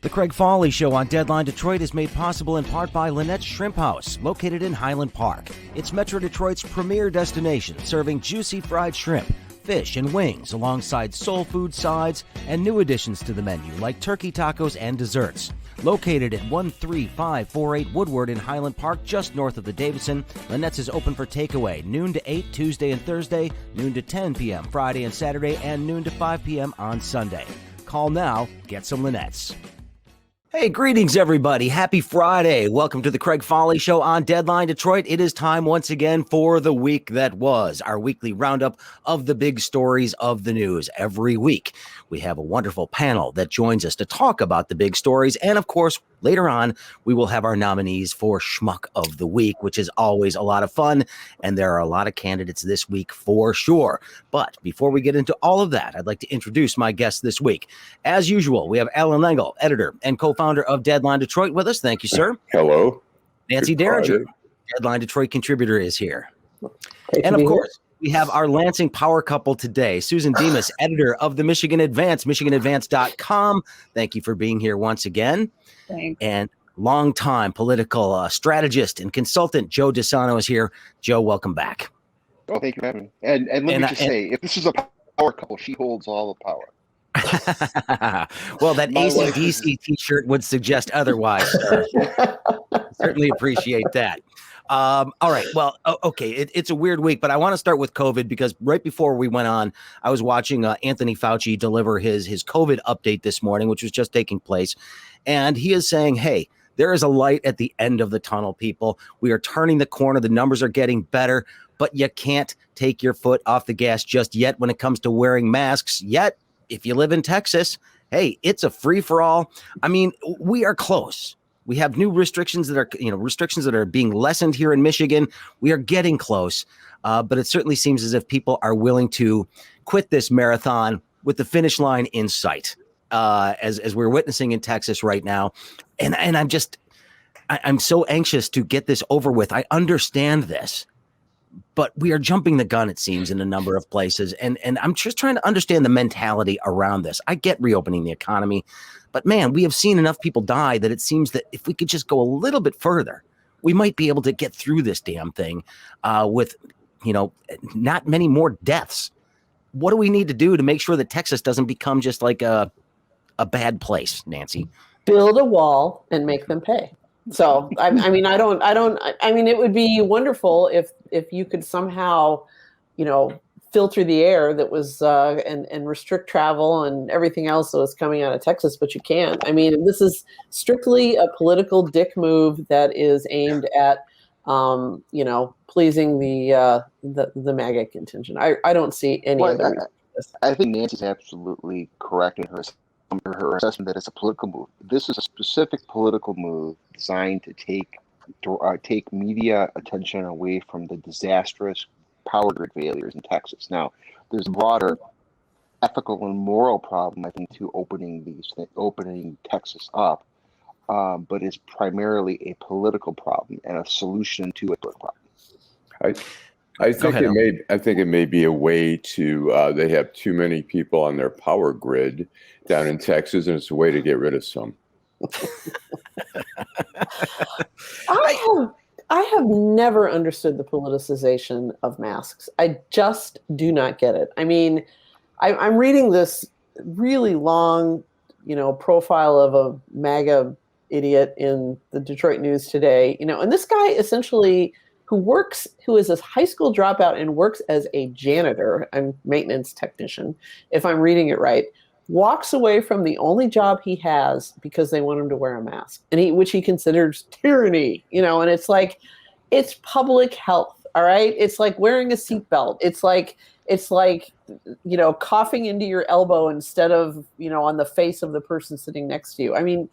The Craig Fahle Show on Deadline Detroit is made possible in part by Lynette's Shrimp House, located in Highland Park. It's Metro Detroit's premier destination, serving juicy fried shrimp, fish, and wings, alongside soul food sides and new additions to the menu, like turkey tacos and desserts. Located at 13548 Woodward in Highland Park, just north of the Davidson, Lynette's is open for takeaway, noon to 8 Tuesday and Thursday, noon to 10 p.m. Friday and Saturday, and noon to 5 p.m. on Sunday. Call now, get some Lynette's. Hey, greetings, everybody. Happy Friday. Welcome to the Craig Fahle Show on Deadline Detroit. It is time once again for the week that was, our weekly roundup of the big stories of the news. Every week, we have a wonderful panel that joins us to talk about the big stories. And of course, later on, we will have our nominees for Schmuck of the Week, which is always a lot of fun. And there are a lot of candidates this week for sure. But before we get into all of that, I'd like to introduce my guest this week. As usual, we have Allan Lengel, editor and co-founder of Deadline Detroit, with us. Thank you, sir. Hello. Nancy Derringer, Deadline Detroit contributor, is here. And of course, we have our Lansing power couple today, Susan Demas, editor of the Michigan Advance, michiganadvance.com. Thank you for being here once again. Thanks. And longtime political strategist and consultant Joe DiSano is here. Joe, welcome back. Oh, thank you for having me. And let me just say, if this is a power couple, she holds all the power. Well, that AC/DC t-shirt would suggest otherwise. Certainly appreciate that. All right. Well, okay. It's a weird week, but I want to start with COVID because right before we went on, I was watching Anthony Fauci deliver his COVID update this morning, which was just taking place. And he is saying, hey, there is a light at the end of the tunnel, people. We are turning the corner. The numbers are getting better, but you can't take your foot off the gas just yet when it comes to wearing masks yet. If you live in Texas, hey, it's a free for all. I mean, we are close. We have new restrictions that are being lessened here in Michigan. We are getting close, but it certainly seems as if people are willing to quit this marathon with the finish line in sight, as we're witnessing in Texas right now. And I'm so anxious to get this over with. I understand this, but we are jumping the gun, it seems, in a number of places. And I'm just trying to understand the mentality around this. I get reopening the economy, but man, we have seen enough people die that it seems that if we could just go a little bit further, we might be able to get through this damn thing with, not many more deaths. What do we need to do to make sure that Texas doesn't become just like a bad place, Nancy? Build a wall and make them pay. So, I mean, it would be wonderful if you could somehow, filter the air that was and restrict travel and everything else that was coming out of Texas, but you can't. I mean, this is strictly a political dick move that is aimed at, pleasing the MAGA contingent. I don't see any other. I think Nancy's absolutely correct in her assessment that it's a political move. This is a specific political move designed to take media attention away from the disastrous power grid failures in Texas. Now, there's a broader ethical and moral problem, I think, to opening Texas up, but it's primarily a political problem and a solution to a political problem. I think it may be a way to. They have too many people on their power grid down in Texas, and it's a way to get rid of some. I have never understood the politicization of masks. I just do not get it. I mean, I'm reading this really long, profile of a MAGA idiot in the Detroit News today, and this guy essentially who is a high school dropout and works as a janitor and maintenance technician, if I'm reading it right, walks away from the only job he has because they want him to wear a mask, which he considers tyranny, and it's like, it's public health. All right. It's like wearing a seatbelt. It's like, coughing into your elbow instead of, on the face of the person sitting next to you. I mean,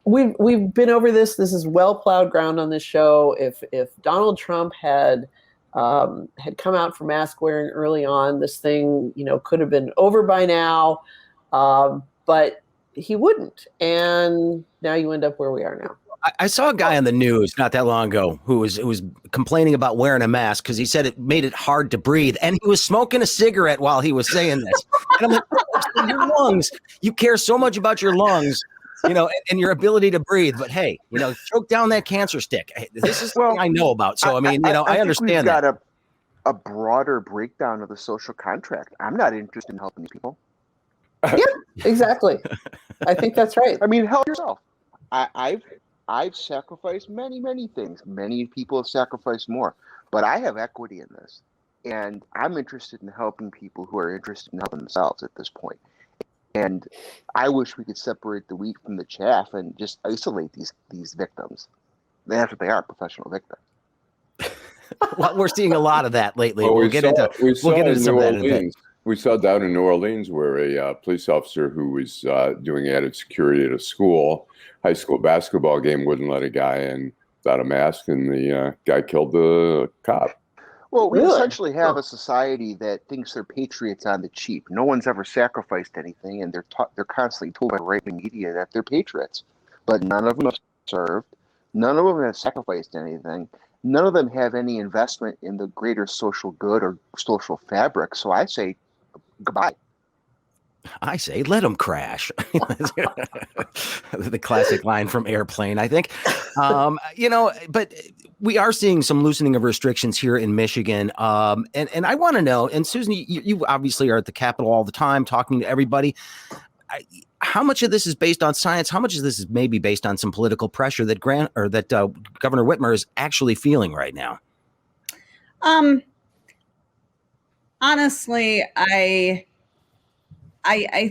we've been over this. This is well plowed ground on this show. If Donald Trump had come out for mask wearing early on, this thing, could have been over by now. But he wouldn't. And now you end up where we are now. I saw a guy on the news not that long ago who was complaining about wearing a mask because he said it made it hard to breathe, and he was smoking a cigarette while he was saying this. And I'm like, your lungs, you care so much about your lungs and your ability to breathe. But hey, choke down that cancer stick. Hey, this is something I know about. So, I think understand we've that. got a broader breakdown of the social contract. I'm not interested in helping people. Yeah, exactly. I think that's right. I mean, help yourself. I've sacrificed many things. Many people have sacrificed more, but I have equity in this, and I'm interested in helping people who are interested in helping themselves at this point. And I wish we could separate the wheat from the chaff and just isolate these victims. That's what they are, professional victims. Well, we're seeing a lot of that lately. Well, we'll get into some of that in a bit. We saw down in New Orleans where a police officer who was doing added security at a high school basketball game wouldn't let a guy in without a mask, and the guy killed the cop. Well, we essentially have a society that thinks they're patriots on the cheap. No one's ever sacrificed anything, and they're constantly told by right-wing media that they're patriots. But none of them have served. None of them have sacrificed anything. None of them have any investment in the greater social good or social fabric. So I say goodbye. I say, let them crash. The classic line from Airplane, I think. But we are seeing some loosening of restrictions here in Michigan. And I want to know, and Susan, you obviously are at the Capitol all the time talking to everybody. How much of this is based on science? How much of this is maybe based on some political pressure that Governor Whitmer is actually feeling right now? Honestly, I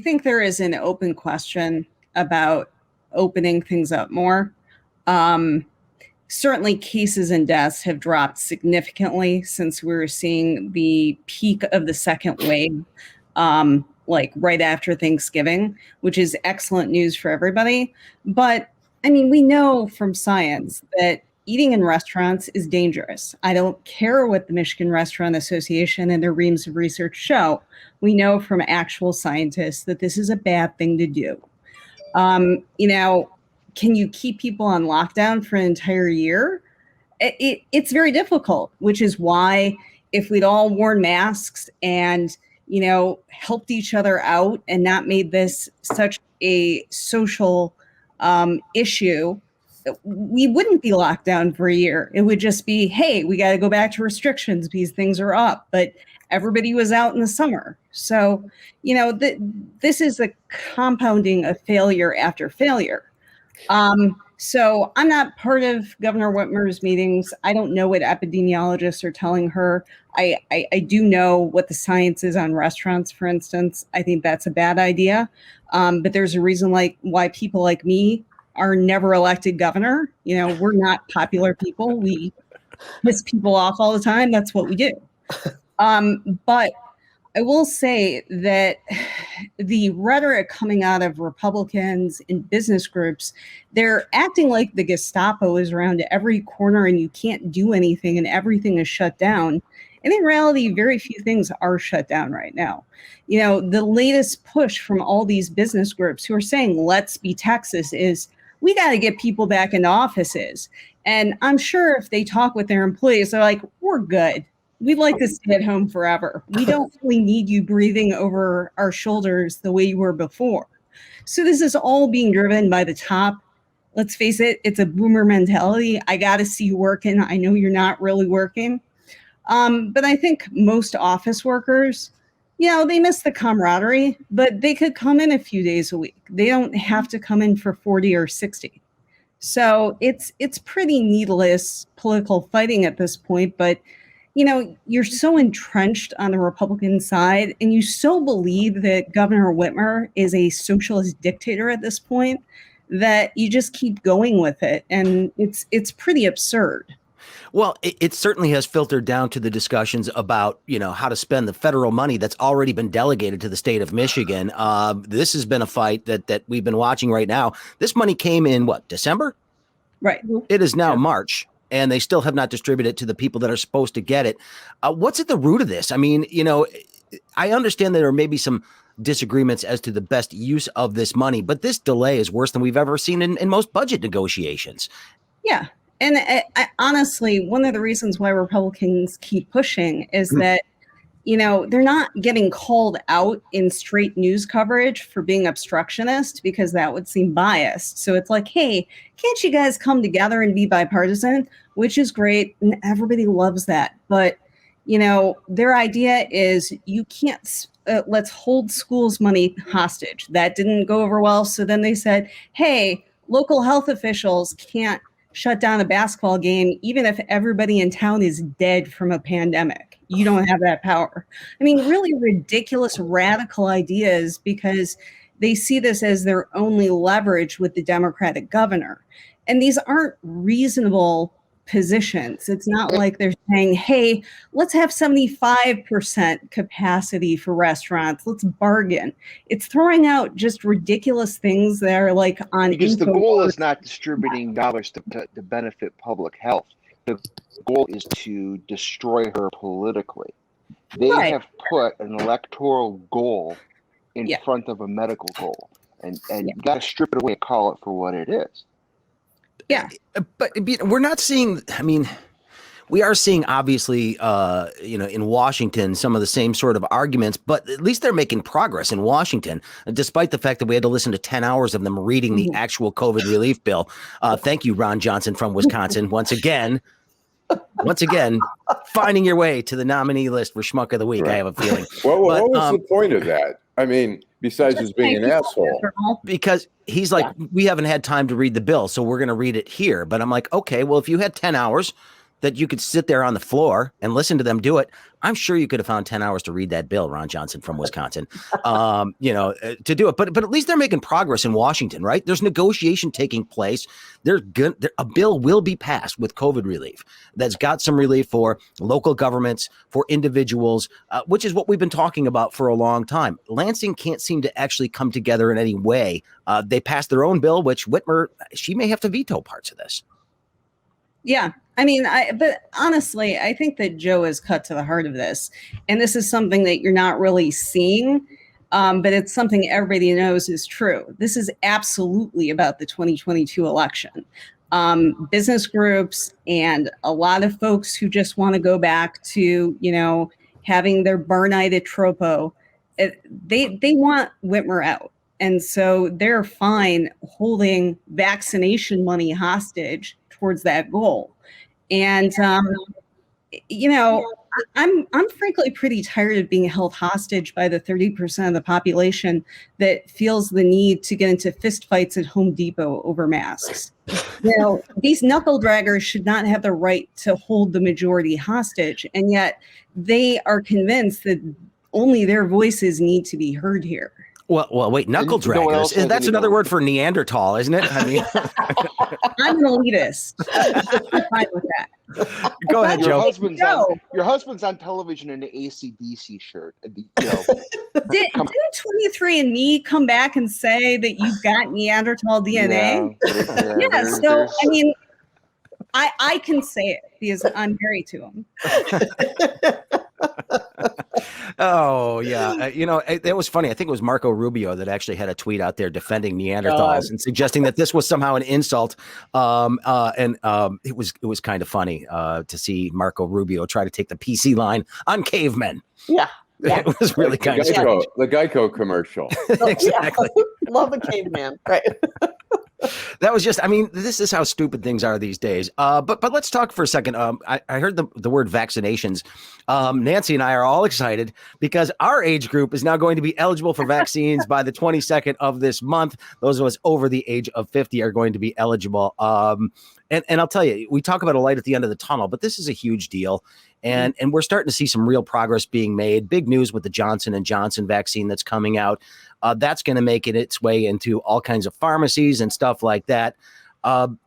think there is an open question about opening things up more. Certainly cases and deaths have dropped significantly since we were seeing the peak of the second wave, like right after Thanksgiving, which is excellent news for everybody. But I mean, we know from science that eating in restaurants is dangerous. I don't care what the Michigan Restaurant Association and their reams of research show. We know from actual scientists that this is a bad thing to do. Can you keep people on lockdown for an entire year? It's very difficult, which is why if we'd all worn masks and, helped each other out and not made this such a social issue, we wouldn't be locked down for a year. It would just be, hey, we got to go back to restrictions because things are up. But everybody was out in the summer. So, this is a compounding of failure after failure. So I'm not part of Governor Whitmer's meetings. I don't know what epidemiologists are telling her. I do know what the science is on restaurants, for instance. I think that's a bad idea. But there's a reason why people like me are never elected governor. We're not popular people. We piss people off all the time. That's what we do. But I will say that the rhetoric coming out of Republicans in business groups, they're acting like the Gestapo is around every corner and you can't do anything and everything is shut down. And in reality, very few things are shut down right now. The latest push from all these business groups who are saying, let's be Texas, is we got to get people back into offices. And I'm sure if they talk with their employees, they're like, we're good. We'd like to stay at home forever. We don't really need you breathing over our shoulders the way you were before. So this is all being driven by the top. Let's face it, it's a boomer mentality. I got to see you working. I know you're not really working. But I think most office workers, they miss the camaraderie, but they could come in a few days a week. They don't have to come in for 40 or 60. So it's pretty needless political fighting at this point, but you're so entrenched on the Republican side and you so believe that Governor Whitmer is a socialist dictator at this point that you just keep going with it. And it's pretty absurd. Well, it certainly has filtered down to the discussions about, how to spend the federal money that's already been delegated to the state of Michigan. This has been a fight that we've been watching right now. This money came in, December? Right. It is now March. And they still have not distributed it to the people that are supposed to get it. What's at the root of this? I mean, I understand there may be some disagreements as to the best use of this money, but this delay is worse than we've ever seen in most budget negotiations. Yeah. And I honestly, one of the reasons why Republicans keep pushing is that, they're not getting called out in straight news coverage for being obstructionist because that would seem biased. So it's like, hey, can't you guys come together and be bipartisan? Which is great. And everybody loves that. But, their idea is you can't, let's hold schools' money hostage. That didn't go over well. So then they said, hey, local health officials can't shut down a basketball game, even if everybody in town is dead from a pandemic. You don't have that power. I mean, really ridiculous, radical ideas because they see this as their only leverage with the Democratic governor. And these aren't reasonable positions. It's not like they're saying, hey, let's have 75% capacity for restaurants. Let's bargain. It's throwing out just ridiculous things that are like on because the info goal boards. is not distributing dollars to benefit public health. The goal is to destroy her politically. They Right. have put an electoral goal in Yeah. front of a medical goal, and you got to strip it away and call it for what it is. Yeah. But we're not seeing, I mean, we are seeing obviously, in Washington, some of the same sort of arguments, but at least they're making progress in Washington, despite the fact that we had to listen to 10 hours of them reading the actual COVID relief bill. Thank you, Ron Johnson from Wisconsin. Once again, finding your way to the nominee list for Schmuck of the Week. Right. I have a feeling. What was the point of that? I mean, besides just being an asshole. Because he's like, we haven't had time to read the bill, so we're going to read it here. But I'm like, okay, well, if you had 10 hours that you could sit there on the floor and listen to them do it, I'm sure you could have found 10 hours to read that bill, Ron Johnson from Wisconsin, to do it. But at least they're making progress in Washington, right? There's negotiation taking place. A bill will be passed with COVID relief that's got some relief for local governments, for individuals, which is what we've been talking about for a long time. Lansing can't seem to actually come together in any way. They passed their own bill, which Whitmer, she may have to veto parts of this. Yeah. I mean, but honestly, I think that Joe is cut to the heart of this. And this is something that you're not really seeing, but it's something everybody knows is true. This is absolutely about the 2022 election. Business groups and a lot of folks who just want to go back to, having their bar night at Tropo, they want Whitmer out. And so they're fine holding vaccination money hostage towards that goal. And, I'm frankly pretty tired of being held hostage by the 30% of the population that feels the need to get into fistfights at Home Depot over masks. These knuckle draggers should not have the right to hold the majority hostage. And yet they are convinced that only their voices need to be heard here. Well, wait, knuckle draggers. That's another word for Neanderthal, isn't it? I mean, I'm an elitist. I'm fine with that. Go ahead, Joe. Your husband's on television in an AC/DC shirt. Didn't 23andMe come back and say that you've got Neanderthal DNA? Yeah. So I mean, I can say it because I'm married to him. Oh, yeah. It was funny. I think it was Marco Rubio that actually had a tweet out there defending Neanderthals and suggesting that this was somehow an insult. It was kind of funny to see Marco Rubio try to take the PC line on cavemen. Yeah. It was really kind of strange. The Geico commercial. Exactly. Love the caveman. Right. That was just, I mean, this is how stupid things are these days. But let's talk for a second. I heard the word vaccinations. Nancy and I are all excited because our age group is now going to be eligible for vaccines by the 22nd of this month. Those of us over the age of 50 are going to be eligible. And I'll tell you, we talk about a light at the end of the tunnel, but this is a huge deal. And we're starting to see some real progress being made. Big news with the Johnson & Johnson vaccine that's coming out. That's going to make it its way into all kinds of pharmacies and stuff like that. I'm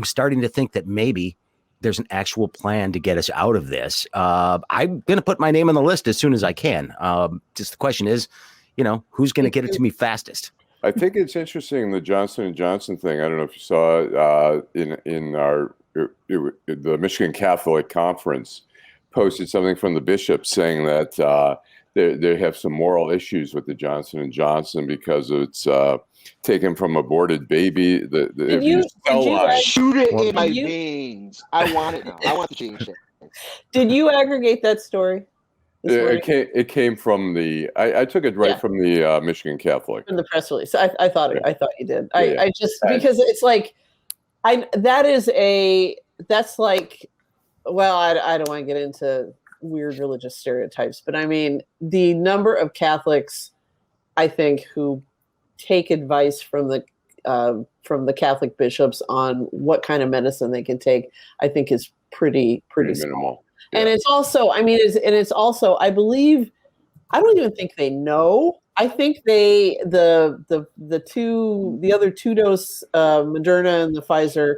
starting to think that maybe there's an actual plan to get us out of this. I'm going to put my name on the list as soon as I can. Just the question is, who's going to get it to me fastest? I think it's interesting, the Johnson & Johnson thing. I don't know if you saw the Michigan Catholic Conference posted something from the bishop saying that they have some moral issues with the Johnson & Johnson because it's taken from aborted baby. Shoot it in my veins. I want it now. I want to change it. Did you aggregate that story? It came from the. I took it right from the Michigan Catholic. In the press release. I thought you did. Yeah. I just because it's like that's like, well, I don't want to get into weird religious stereotypes, but I mean the number of Catholics I think who take advice from the Catholic bishops on what kind of medicine they can take, I think is pretty minimal. Yeah. And it's also, I mean, I believe, I don't even think they know. I think the other 2-dose Moderna and the Pfizer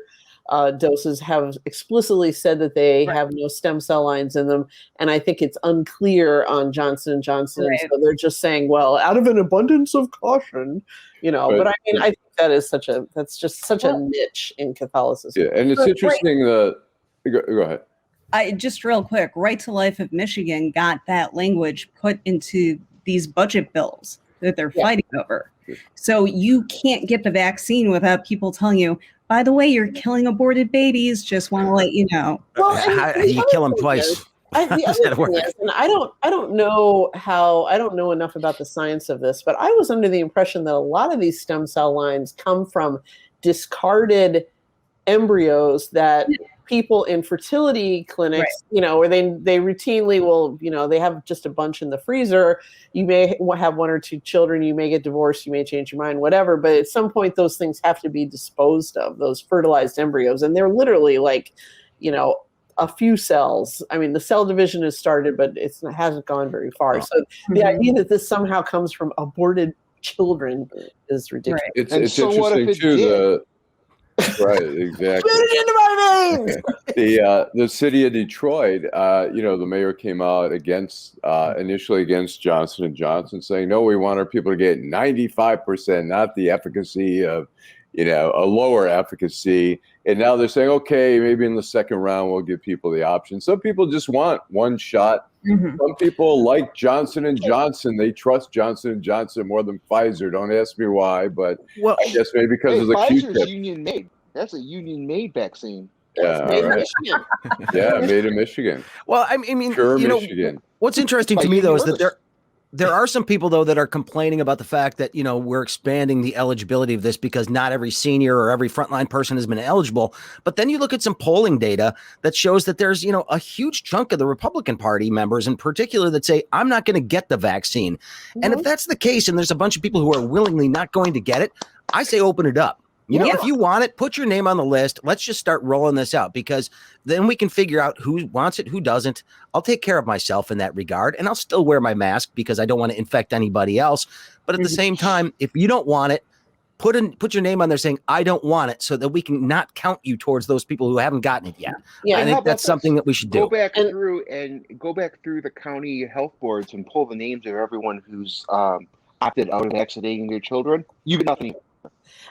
doses have explicitly said that they have no stem cell lines in them, and I think it's unclear on Johnson & Johnson. Right. So they're just saying, well, out of an abundance of caution, But I mean, I think that's just such a niche in Catholicism. Yeah, and it's interesting that. Go ahead. Just real quick, Right to Life of Michigan got that language put into these budget bills that they're fighting over. So you can't get the vaccine without people telling you, by the way, you're killing aborted babies. Just want to let you know. Well, you kill them twice. The other thing is, and I don't know enough about the science of this, but I was under the impression that a lot of these stem cell lines come from discarded embryos that people in fertility clinics, where they routinely will, they have just a bunch in the freezer. You may have 1 or 2 children, you may get divorced, you may change your mind, whatever. But at some point, those things have to be disposed of, those fertilized embryos. And they're literally like, a few cells. I mean, the cell division has started, but it hasn't gone very far. So the idea that this somehow comes from aborted children is ridiculous. Right. It's so interesting too. Right, exactly. Put it into my veins. The city of Detroit, the mayor came out initially against Johnson & Johnson, saying, no, we want our people to get 95%, not the efficacy of, a lower efficacy. And now they're saying, okay, maybe in the second round, we'll give people the option. Some people just want one shot. Mm-hmm. Some people like Johnson & Johnson. They trust Johnson & Johnson more than Pfizer. Don't ask me why, but I guess maybe because of the Q-tip. Pfizer's union made. That's a union made vaccine. Yeah, made in Michigan. Yeah, made in Michigan. Well, I mean, sure, Michigan. What's interesting to me though is that there are some people though that are complaining about the fact that we're expanding the eligibility of this because not every senior or every frontline person has been eligible. But then you look at some polling data that shows that there's a huge chunk of the Republican Party members in particular that say I'm not going to get the vaccine. Mm-hmm. And if that's the case, and there's a bunch of people who are willingly not going to get it, I say open it up. If you want it, put your name on the list. Let's just start rolling this out because then we can figure out who wants it, who doesn't. I'll take care of myself in that regard, and I'll still wear my mask because I don't want to infect anybody else. But at the same time, if you don't want it, put your name on there saying I don't want it, so that we can not count you towards those people who haven't gotten it yet. Yeah, I think that's something that we should do. Go back through the county health boards and pull the names of everyone who's opted out of vaccinating their children. You get nothing.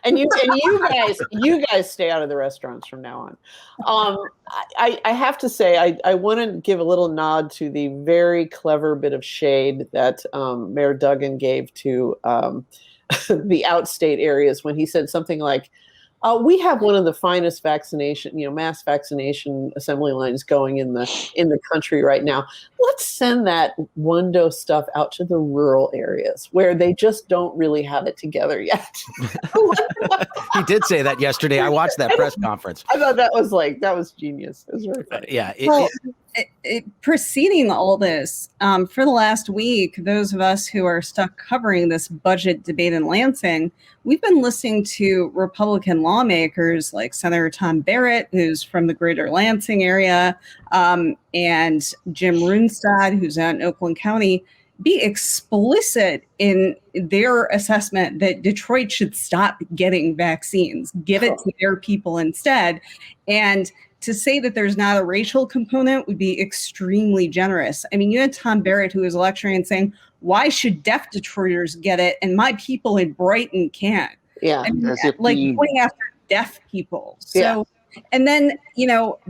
And you guys stay out of the restaurants from now on. I have to say, I want to give a little nod to the very clever bit of shade that Mayor Duggan gave to the outstate areas when he said something like, we have one of the finest mass vaccination assembly lines going in the country right now. Let's send that 1-dose stuff out to the rural areas where they just don't really have it together yet. He did say that yesterday. I watched that press conference. I thought that was genius. It was very funny. Preceding all this, for the last week, those of us who are stuck covering this budget debate in Lansing, we've been listening to Republican lawmakers like Senator Tom Barrett, who's from the greater Lansing area, and Jim Runestad, who's out in Oakland County, be explicit in their assessment that Detroit should stop getting vaccines, give it to their people instead. And to say that there's not a racial component would be extremely generous. I mean, you had Tom Barrett, who was lecturing and saying, why should deaf Detroiters get it and my people in Brighton can't? Yeah. I mean, going after deaf people. So, and then,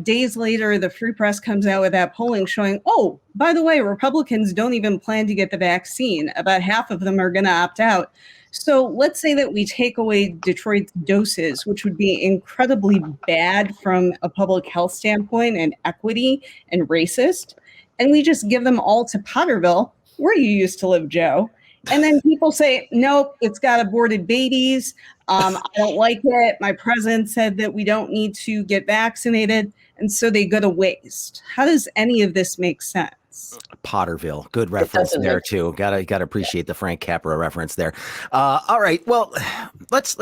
days later, the Free Press comes out with that polling showing, oh, by the way, Republicans don't even plan to get the vaccine. About half of them are going to opt out. So let's say that we take away Detroit's doses, which would be incredibly bad from a public health standpoint and equity and racist. and we just give them all to Potterville, where you used to live, Joe. And then people say, nope, it's got aborted babies. I don't like it. My president said that we don't need to get vaccinated. And so they go to waste. How does any of this make sense? Potterville, good reference there too. Gotta appreciate the Frank Capra reference there. All right, well, let's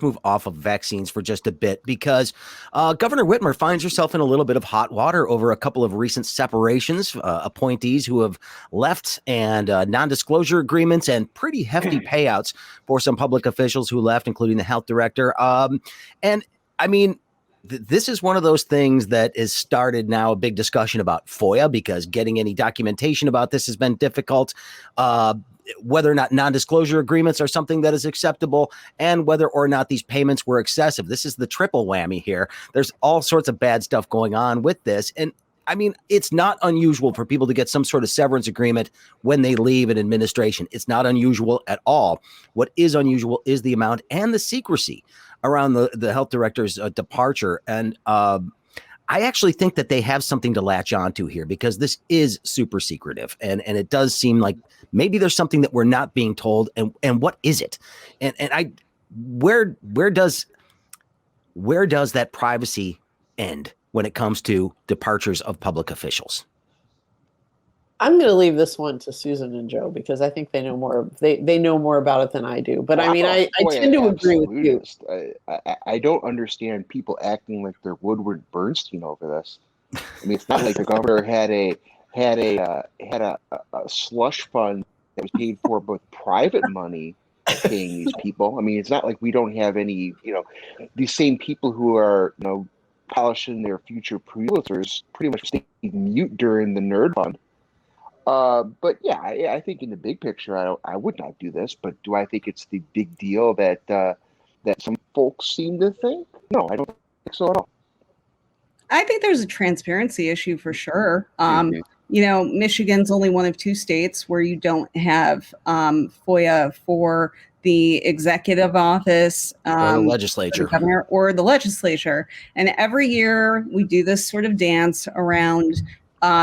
move off of vaccines for just a bit, because Governor Whitmer finds herself in a little bit of hot water over a couple of recent separations, appointees who have left, and non-disclosure agreements and pretty hefty payouts for some public officials who left, including the health director. And I mean, this is one of those things that has started now a big discussion about FOIA, because getting any documentation about this has been difficult. Whether or not non-disclosure agreements are something that is acceptable, and whether or not these payments were excessive. This is the triple whammy here. There's all sorts of bad stuff going on with this. And I mean, it's not unusual for people to get some sort of severance agreement when they leave an administration. It's not unusual at all. What is unusual is the amount and the secrecy around the health director's departure. And I actually think that they have something to latch onto here, because this is super secretive. And it does seem like maybe there's something that we're not being told. And what is it? And where does that privacy end when it comes to departures of public officials? I'm going to leave this one to Susan and Joe, because I think they know more. They know more about it than I do. But I mean, I tend to agree with you. I don't understand people acting like they're Woodward Bernstein over this. I mean, it's not like the governor had a slush fund that was paid for with private money paying these people. I mean, it's not like we don't have any. These same people who are polishing their future Pulitzers pretty much stay mute during the nerd fund. But yeah, I think in the big picture, I would not do this. But do I think it's the big deal that some folks seem to think? No, I don't think so at all. I think there's a transparency issue for sure. Michigan's only one of 2 states where you don't have FOIA for the executive office, or the legislature, the governor, or the legislature. And every year we do this sort of dance around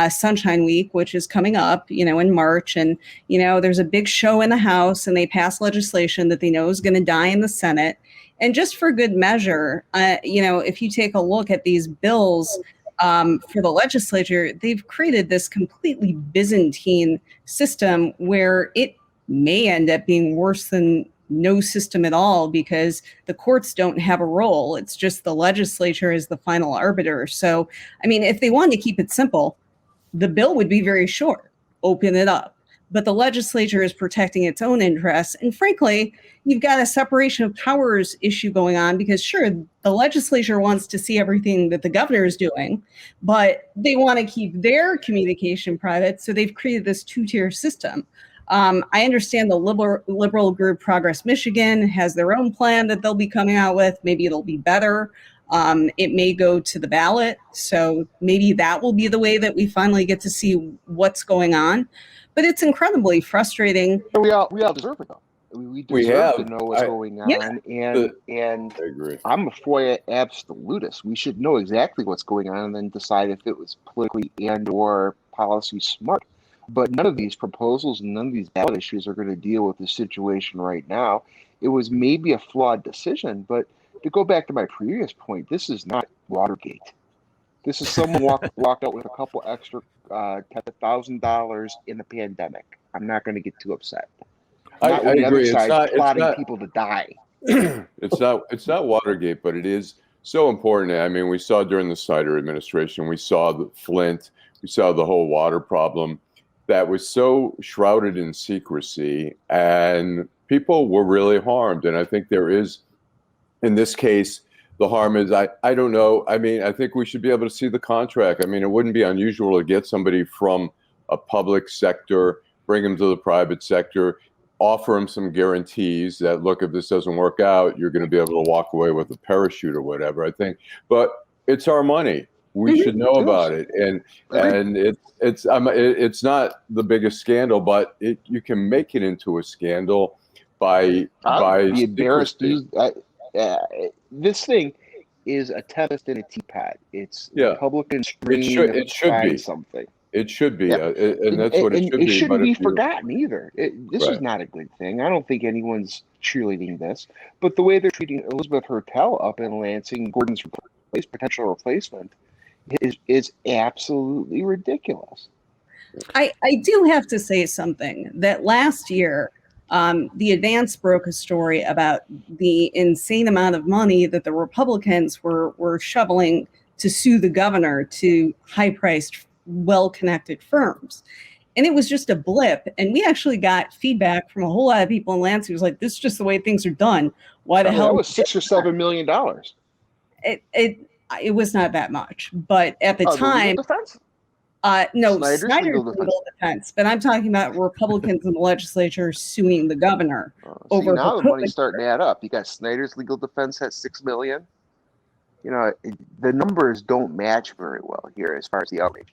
Sunshine Week, which is coming up, in March. And, there's a big show in the House, and they pass legislation that they know is going to die in the Senate. And just for good measure, if you take a look at these bills for the legislature, they've created this completely Byzantine system where it may end up being worse than no system at all, because the courts don't have a role. It's just the legislature is the final arbiter. So, I mean, if they wanted to keep it simple, the bill would be very short, open it up. But the legislature is protecting its own interests. And frankly, you've got a separation of powers issue going on, because sure, the legislature wants to see everything that the governor is doing, but they want to keep their communication private. So they've created this 2-tier system. I understand the liberal group Progress Michigan has their own plan that they'll be coming out with. Maybe it'll be better. It may go to the ballot. So maybe that will be the way that we finally get to see what's going on. But it's incredibly frustrating. We all deserve it, though. We deserve to know what's going on. Yeah. And I agree. I'm a FOIA absolutist. We should know exactly what's going on and then decide if it was politically and or policy smart. But none of these proposals and none of these ballot issues are going to deal with the situation right now. It was maybe a flawed decision, but to go back to my previous point, this is not Watergate. This is someone walked out with a couple extra $1,000 in the pandemic. I'm not going to get too upset. I agree. It's not plotting people to die. It's not Watergate, but it is so important. I mean, we saw during the Snyder administration, we saw the Flint, we saw the whole water problem that was so shrouded in secrecy, and people were really harmed. And I think there is, in this case, the harm is, I don't know. I mean, I think we should be able to see the contract. I mean, it wouldn't be unusual to get somebody from a public sector, bring them to the private sector, offer them some guarantees that, look, if this doesn't work out, you're going to be able to walk away with a parachute or whatever, I think. But it's our money. We should know about it. And it's not the biggest scandal, but you can make it into a scandal by be embarrassed. This thing is a tempest in a teapot. It's Republicans trying to find something. It should be, Yep. and that's what it should be. It shouldn't but be if you- forgotten either. This Right. is not a good thing. I don't think anyone's cheerleading this, but the way they're treating Elizabeth Hertel up in Lansing, Gordon's potential replacement, is absolutely ridiculous. I do have to say something that last year, the Advance broke a story about the insane amount of money that the Republicans were shoveling to sue the governor to high-priced, well-connected firms. And it was just a blip. And we actually got feedback from a whole lot of people in Lansing who was like, this is just the way things are done. Why the hell? That was $6 or $7 million. It was not that much. But at the time, no, Snyder's legal defense. But I'm talking about Republicans in the legislature suing the governor over. Now the money's starting to add up. You got Snyder's legal defense at $6 million. You know, the numbers don't match very well here as far as the outrage.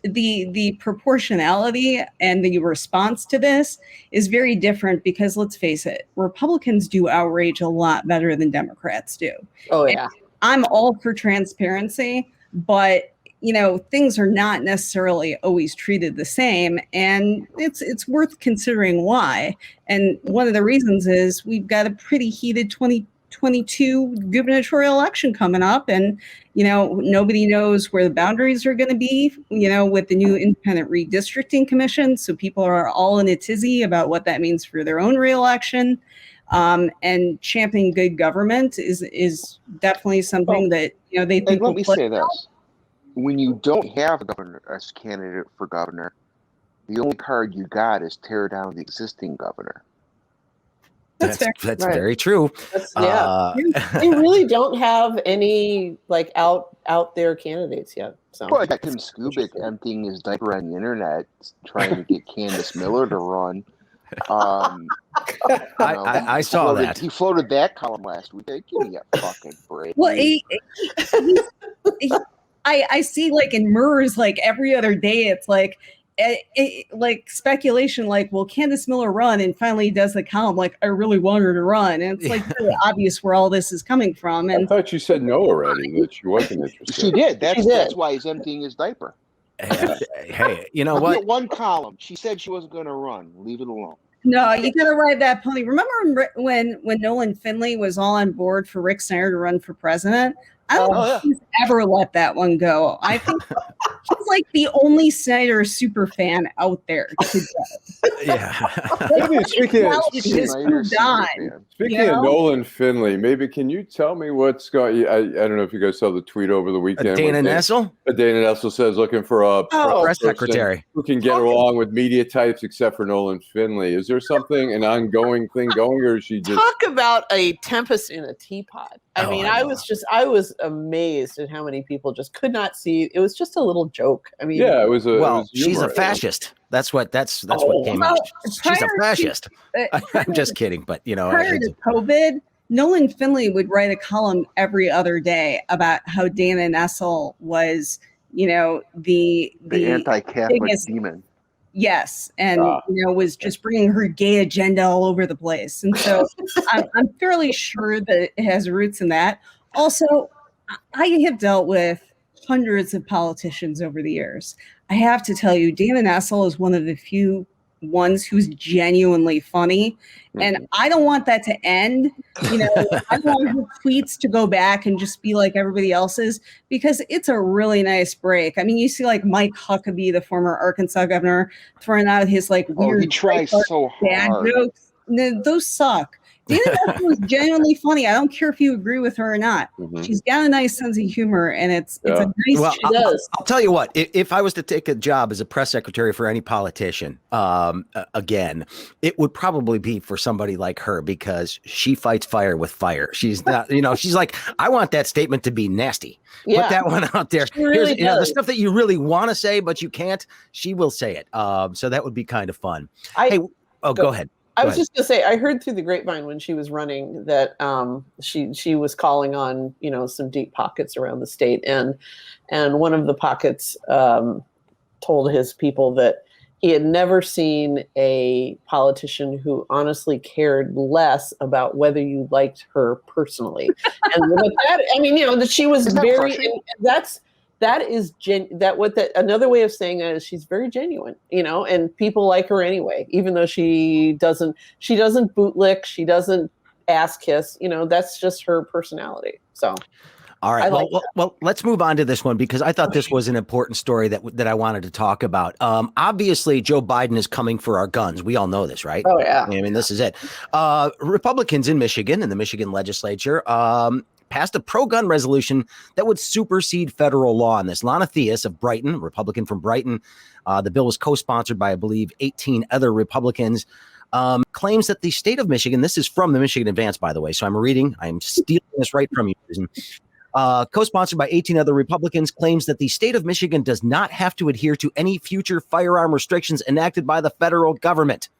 The proportionality and the response to this is very different because let's face it, Republicans do outrage a lot better than Democrats do. Oh yeah. And I'm all for transparency, but you know, things are not necessarily always treated the same, and it's worth considering why. And one of the reasons is we've got a pretty heated 2022 gubernatorial election coming up, and you know, nobody knows where the boundaries are going to be, you know, with the new independent redistricting commission. So people are all in a tizzy about what that means for their own reelection. And championing good government is definitely something that, you know, they think. And let me say this. When you don't have a governor as candidate for governor, the only card you got is tear down the existing governor. That's fair. That's Right. very true. They really don't have any like out there candidates yet. So Well, I got Tim Skubic emptying his diaper on the internet, trying to get Candace Miller to run. I saw that. He floated that column last week. Hey, give me a fucking break. Well, I see like in MERS, like every other day, it's like like speculation, like, will Candace Miller run? And finally he does the column, like, I really want her to run. And it's like really obvious where all this is coming from. And I thought you said no already, that she wasn't interested. She did. That's why he's emptying his diaper. Hey, you know I'll what? get one column. She said she wasn't going to run. Leave it alone. no, you gotta ride that pony. Remember when Nolan Finley was all on board for Rick Snyder to run for president? I don't think he's ever let that one go. I think he's like the only Snyder super fan out there today. Yeah. Speaking of Nolan Finley, maybe can you tell me what's going? I don't know if you guys saw the tweet over the weekend. Dana Nessel? Dana Nessel says looking for a press secretary who can get along with media types except for Nolan Finley. Is there something, an ongoing thing going, or is she just talk about a tempest in a teapot? I mean, I was amazed at how many people just could not see. It was just a little joke. I mean, yeah, it was she's a fascist. That's what came out. She's a fascist. I'm just kidding, but you know, prior to COVID, Nolan Finley would write a column every other day about how Dana Nessel was, you know, the anti-Catholic biggest demon. Yes, and you know, was just bringing her gay agenda all over the place, and so I'm fairly sure that it has roots in that. Also, I have dealt with hundreds of politicians over the years. I have to tell you, Dana Nessel is one of the few ones who's genuinely funny, and I don't want that to end. You know, I want her tweets to go back and just be like everybody else's, because it's a really nice break. I mean, you see like Mike Huckabee, the former Arkansas governor, throwing out his like weird he tries so bad hard. jokes. No, those suck. Dana Nessel is genuinely funny. I don't care if you agree with her or not. She's got a nice sense of humor, and it's a nice. Well, she does. I'll tell you what. If I was to take a job as a press secretary for any politician, again, it would probably be for somebody like her, because she fights fire with fire. She's not, you know, she's like, I want that statement to be nasty. Yeah. Put that one out there. She really You know, the does. stuff that you really want to say but you can't. She will say it. So that would be kind of fun. Go ahead. I was just going to say, I heard through the grapevine when she was running that she was calling on, you know, some deep pockets around the state, and one of the pockets told his people that he had never seen a politician who honestly cared less about whether you liked her personally. And with that, I mean, you know, that she was very. That's that is another way of saying that is she's very genuine, and people like her anyway, even though she doesn't bootlick, she doesn't ass kiss, that's just her personality. So all right. Like well, let's move on to this one because I thought this was an important story that I wanted to talk about. Obviously, Joe Biden is coming for our guns. We all know this, right? Oh, yeah. I mean, this is it. Republicans in Michigan, in the Michigan legislature, passed a pro-gun resolution that would supersede federal law on this. Lana Theus of Brighton, Republican from Brighton, the bill was co-sponsored by, I believe, 18 other Republicans, claims that the state of Michigan, this is from the Michigan Advance, by the way, so I'm stealing this right from you, Susan. Co-sponsored by 18 other Republicans, claims that the state of Michigan does not have to adhere to any future firearm restrictions enacted by the federal government.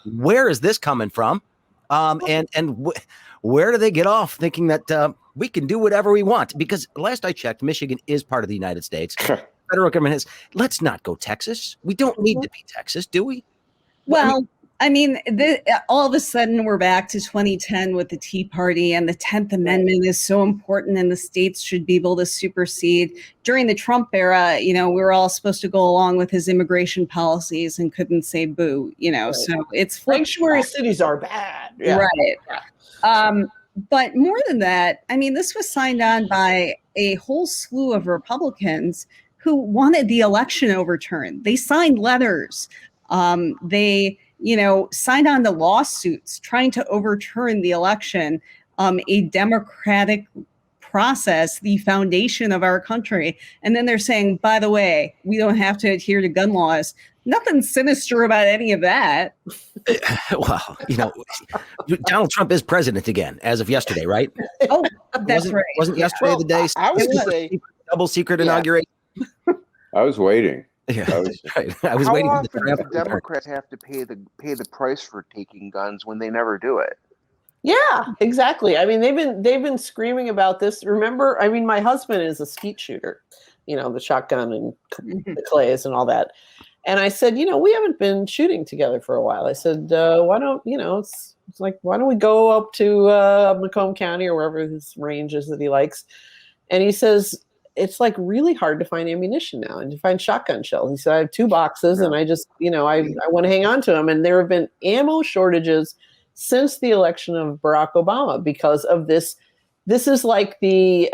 Where is this coming from? Where do they get off thinking that we can do whatever we want? Because last I checked, Michigan is part of the United States. Federal government has. Let's not go Texas. We don't need to be Texas, do we? Well, I mean, all of a sudden we're back to 2010 with the Tea Party, and the 10th Amendment is so important and the states should be able to supersede. During the Trump era, we were all supposed to go along with his immigration policies and couldn't say boo, right. So it's sanctuary cities are bad. Yeah. Right. Yeah. But more than that, I mean, this was signed on by a whole slew of Republicans who wanted the election overturned. They signed letters. They signed on to lawsuits trying to overturn the election, a democratic process, the foundation of our country. And then they're saying, by the way, we don't have to adhere to gun laws. Nothing sinister about any of that. Well, Donald Trump is president again as of yesterday, right? Oh, that's right. Wasn't yesterday the day? I would say double secret inauguration. I was waiting. Yeah, I was how waiting. often do the Democrats have to pay the price for taking guns when they never do it? Yeah, exactly. I mean, they've been screaming about this. Remember, I mean, my husband is a skeet shooter, the shotgun and the clays and all that. And I said, we haven't been shooting together for a while. I said, why don't, it's like, why don't we go up to Macomb County or wherever his range is that he likes? And he says, it's like really hard to find ammunition now and to find shotgun shells. He said, I have 2 boxes and I just, I want to hang on to them. And there have been ammo shortages since the election of Barack Obama because of this. This is like the,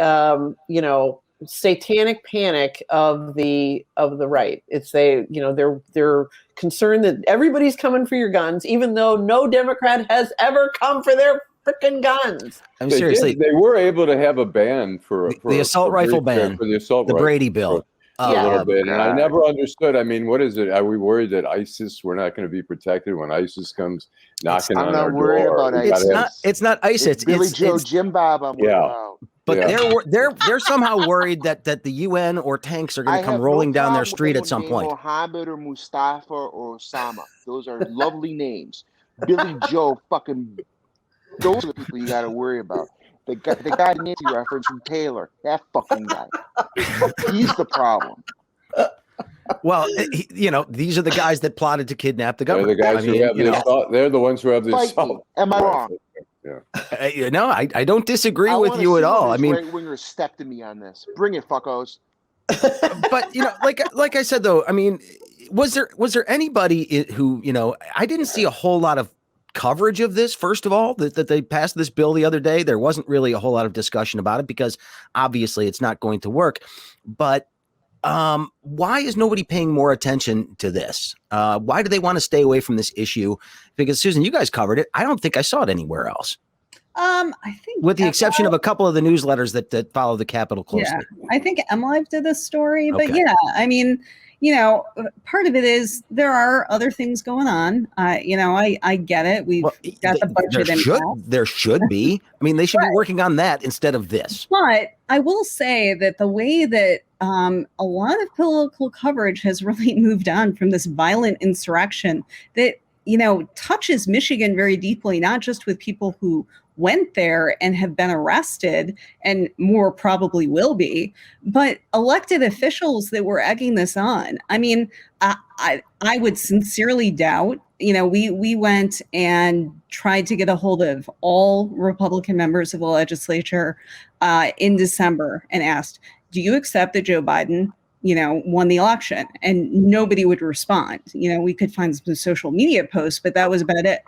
satanic panic of the right. It's they're concerned that everybody's coming for your guns, even though no Democrat has ever come for their freaking guns. I'm seriously. They were able to have a ban for the assault rifle ban for the assault the rifle Brady bill. A little bit, and I never understood. I mean, what is it? Are we worried that ISIS? We're not going to be protected when ISIS comes knocking on our door? I'm not worried about ISIS. It's not ISIS. It's Billy Joe Jim Bob. I'm worried about. But they're somehow worried that the UN or tanks are going to come rolling down their street at some point. Mohammed or Mustafa or Osama. Those are lovely names. Billy Joe fucking. Those are the people you got to worry about. The guy Nancy reference from Taylor, that fucking guy. He's the problem. Well, these are the guys that plotted to kidnap the government. They're the guys who have the assault. They're the ones who have the assault. Am I wrong? Yeah. I don't disagree with you at all. I mean, right-wingers step to me on this. Bring it, fuckos. But like I said though, I mean, was there anybody who I didn't see a whole lot of coverage of this. First of all, that they passed this bill the other day. There wasn't really a whole lot of discussion about it because obviously it's not going to work. But why is nobody paying more attention to this? Why do they want to stay away from this issue? Because Susan, you guys covered it. I don't think I saw it anywhere else. I think with the exception of a couple of the newsletters that follow the Capitol closely. Yeah, I think MLive did this story, but yeah, I mean, part of it is there are other things going on. I get it. We've got the budget there should be. I mean, they should be working on that instead of this. But I will say that the way that a lot of political coverage has really moved on from this violent insurrection that, touches Michigan very deeply, not just with people who went there and have been arrested and more probably will be, but elected officials that were egging this on. I mean, I would sincerely doubt, we went and tried to get a hold of all Republican members of the legislature in December and asked, do you accept that Joe Biden, won the election? And nobody would respond. We could find some social media posts, but that was about it.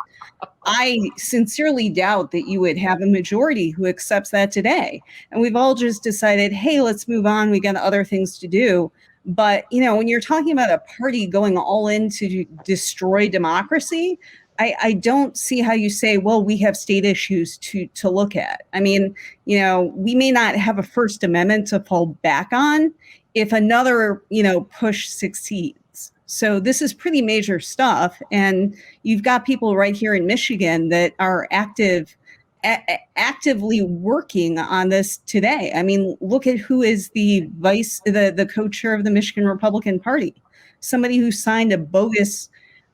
I sincerely doubt that you would have a majority who accepts that today. And we've all just decided, hey, let's move on. We got other things to do. But, when you're talking about a party going all in to destroy democracy, I don't see how you say, well, we have state issues to look at. I mean, we may not have a First Amendment to fall back on if another, push succeeds. So this is pretty major stuff. And you've got people right here in Michigan that are actively working on this today. I mean, look at who is the co-chair of the Michigan Republican Party, somebody who signed a bogus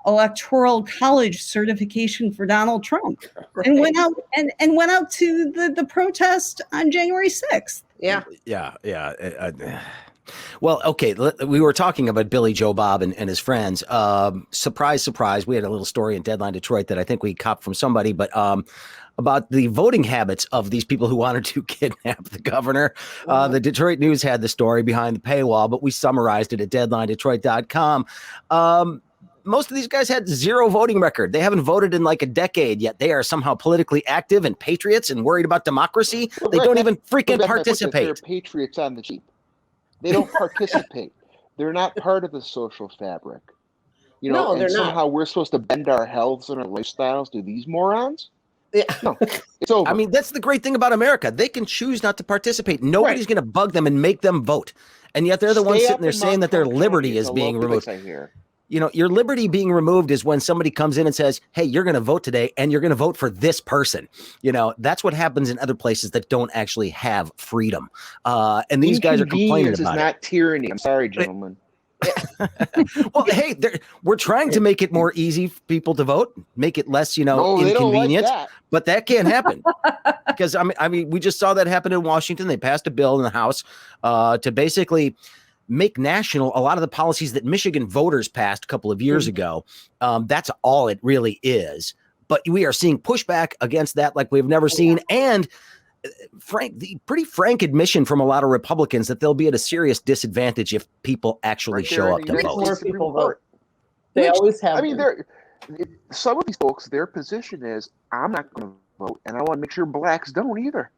electoral college certification for Donald Trump, right, and went out to the protest on January 6th. Yeah. Well, okay, we were talking about Billy Joe Bob and his friends. Surprise, surprise. We had a little story in Deadline Detroit that I think we copped from somebody, but about the voting habits of these people who wanted to kidnap the governor. The Detroit News had the story behind the paywall, but we summarized it at deadlinedetroit.com. Most of these guys had zero voting record. They haven't voted in like a decade, yet they are somehow politically active and patriots and worried about democracy. They don't even freaking participate. They're patriots on the cheap. They don't participate. They're not part of the social fabric. No, they're somehow not. We're supposed to bend our healths and our lifestyles to these morons? Yeah. No, it's over. I mean, that's the great thing about America. They can choose not to participate. Nobody's going to bug them and make them vote. And yet they're the ones sitting there saying that their liberty is being removed. Your liberty being removed is when somebody comes in and says, hey, you're going to vote today and you're going to vote for this person. That's what happens in other places that don't actually have freedom. And these guys are complaining about it. Inconvenience is not tyranny. I'm sorry, gentlemen. Well, hey, we're trying to make it more easy for people to vote, make it less, inconvenient, but that can't happen because I mean, we just saw that happen in Washington. They passed a bill in the House to basically make national a lot of the policies that Michigan voters passed a couple of years ago. That's all it really is. But we are seeing pushback against that like we've never seen. And the pretty frank admission from a lot of Republicans that they'll be at a serious disadvantage if people actually show up to vote. More people vote. They always have. I mean, some of these folks, their position is, I'm not going to vote, and I want to make sure blacks don't either.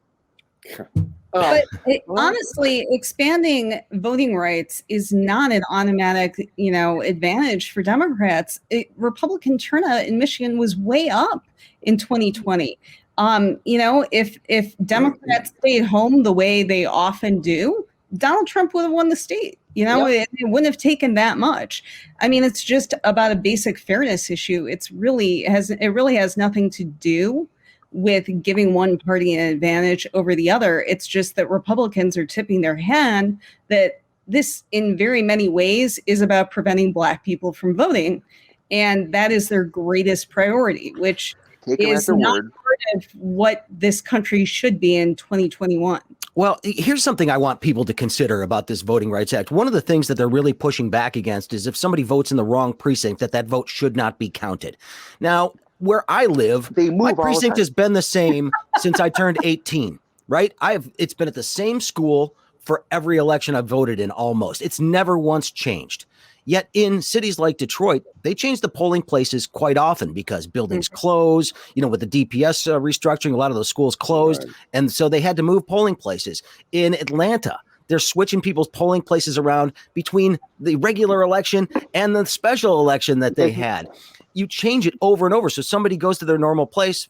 But honestly, expanding voting rights is not an automatic, advantage for Democrats. Republican turnout in Michigan was way up in 2020. If Democrats stayed home the way they often do, Donald Trump would have won the state. It wouldn't have taken that much. I mean, it's just about a basic fairness issue. It really has nothing to do with giving one party an advantage over the other. It's just that Republicans are tipping their hand that this, in very many ways, is about preventing Black people from voting. And that is their greatest priority, which is not part of what this country should be in 2021. Well, here's something I want people to consider about this Voting Rights Act. One of the things that they're really pushing back against is if somebody votes in the wrong precinct, that vote should not be counted. Now, where I live, my precinct has been the same since I turned 18, right? It's been at the same school for every election I've voted in almost. It's never once changed. Yet in cities like Detroit, they change the polling places quite often because buildings close, with the DPS restructuring, a lot of those schools closed. Right. And so they had to move polling places. In Atlanta, they're switching people's polling places around between the regular election and the special election that they had. You change it over and over. So somebody goes to their normal place.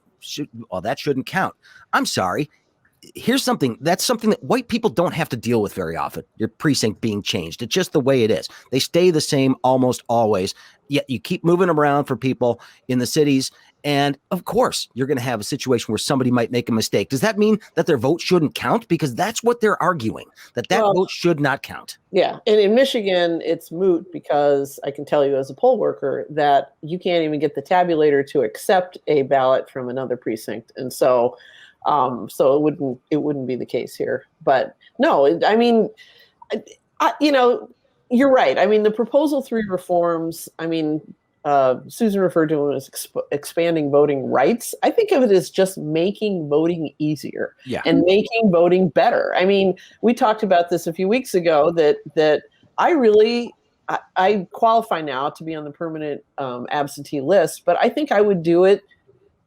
That shouldn't count. I'm sorry. Here's something that white people don't have to deal with very often. Your precinct being changed. It's just the way it is. They stay the same almost always. Yet you keep moving around for people in the cities. And of course, you're going to have a situation where somebody might make a mistake. Does that mean that their vote shouldn't count? Because that's what they're arguing, that vote should not count. Yeah. And in Michigan, it's moot because I can tell you as a poll worker that you can't even get the tabulator to accept a ballot from another precinct. And so it wouldn't be the case here. But no, I mean, you're right. I mean, the Proposal 3 reforms, I mean, Susan referred to them as expanding voting rights. I think of it as just making voting easier and making voting better. I mean, we talked about this a few weeks ago that I qualify now to be on the permanent absentee list, but I think I would do it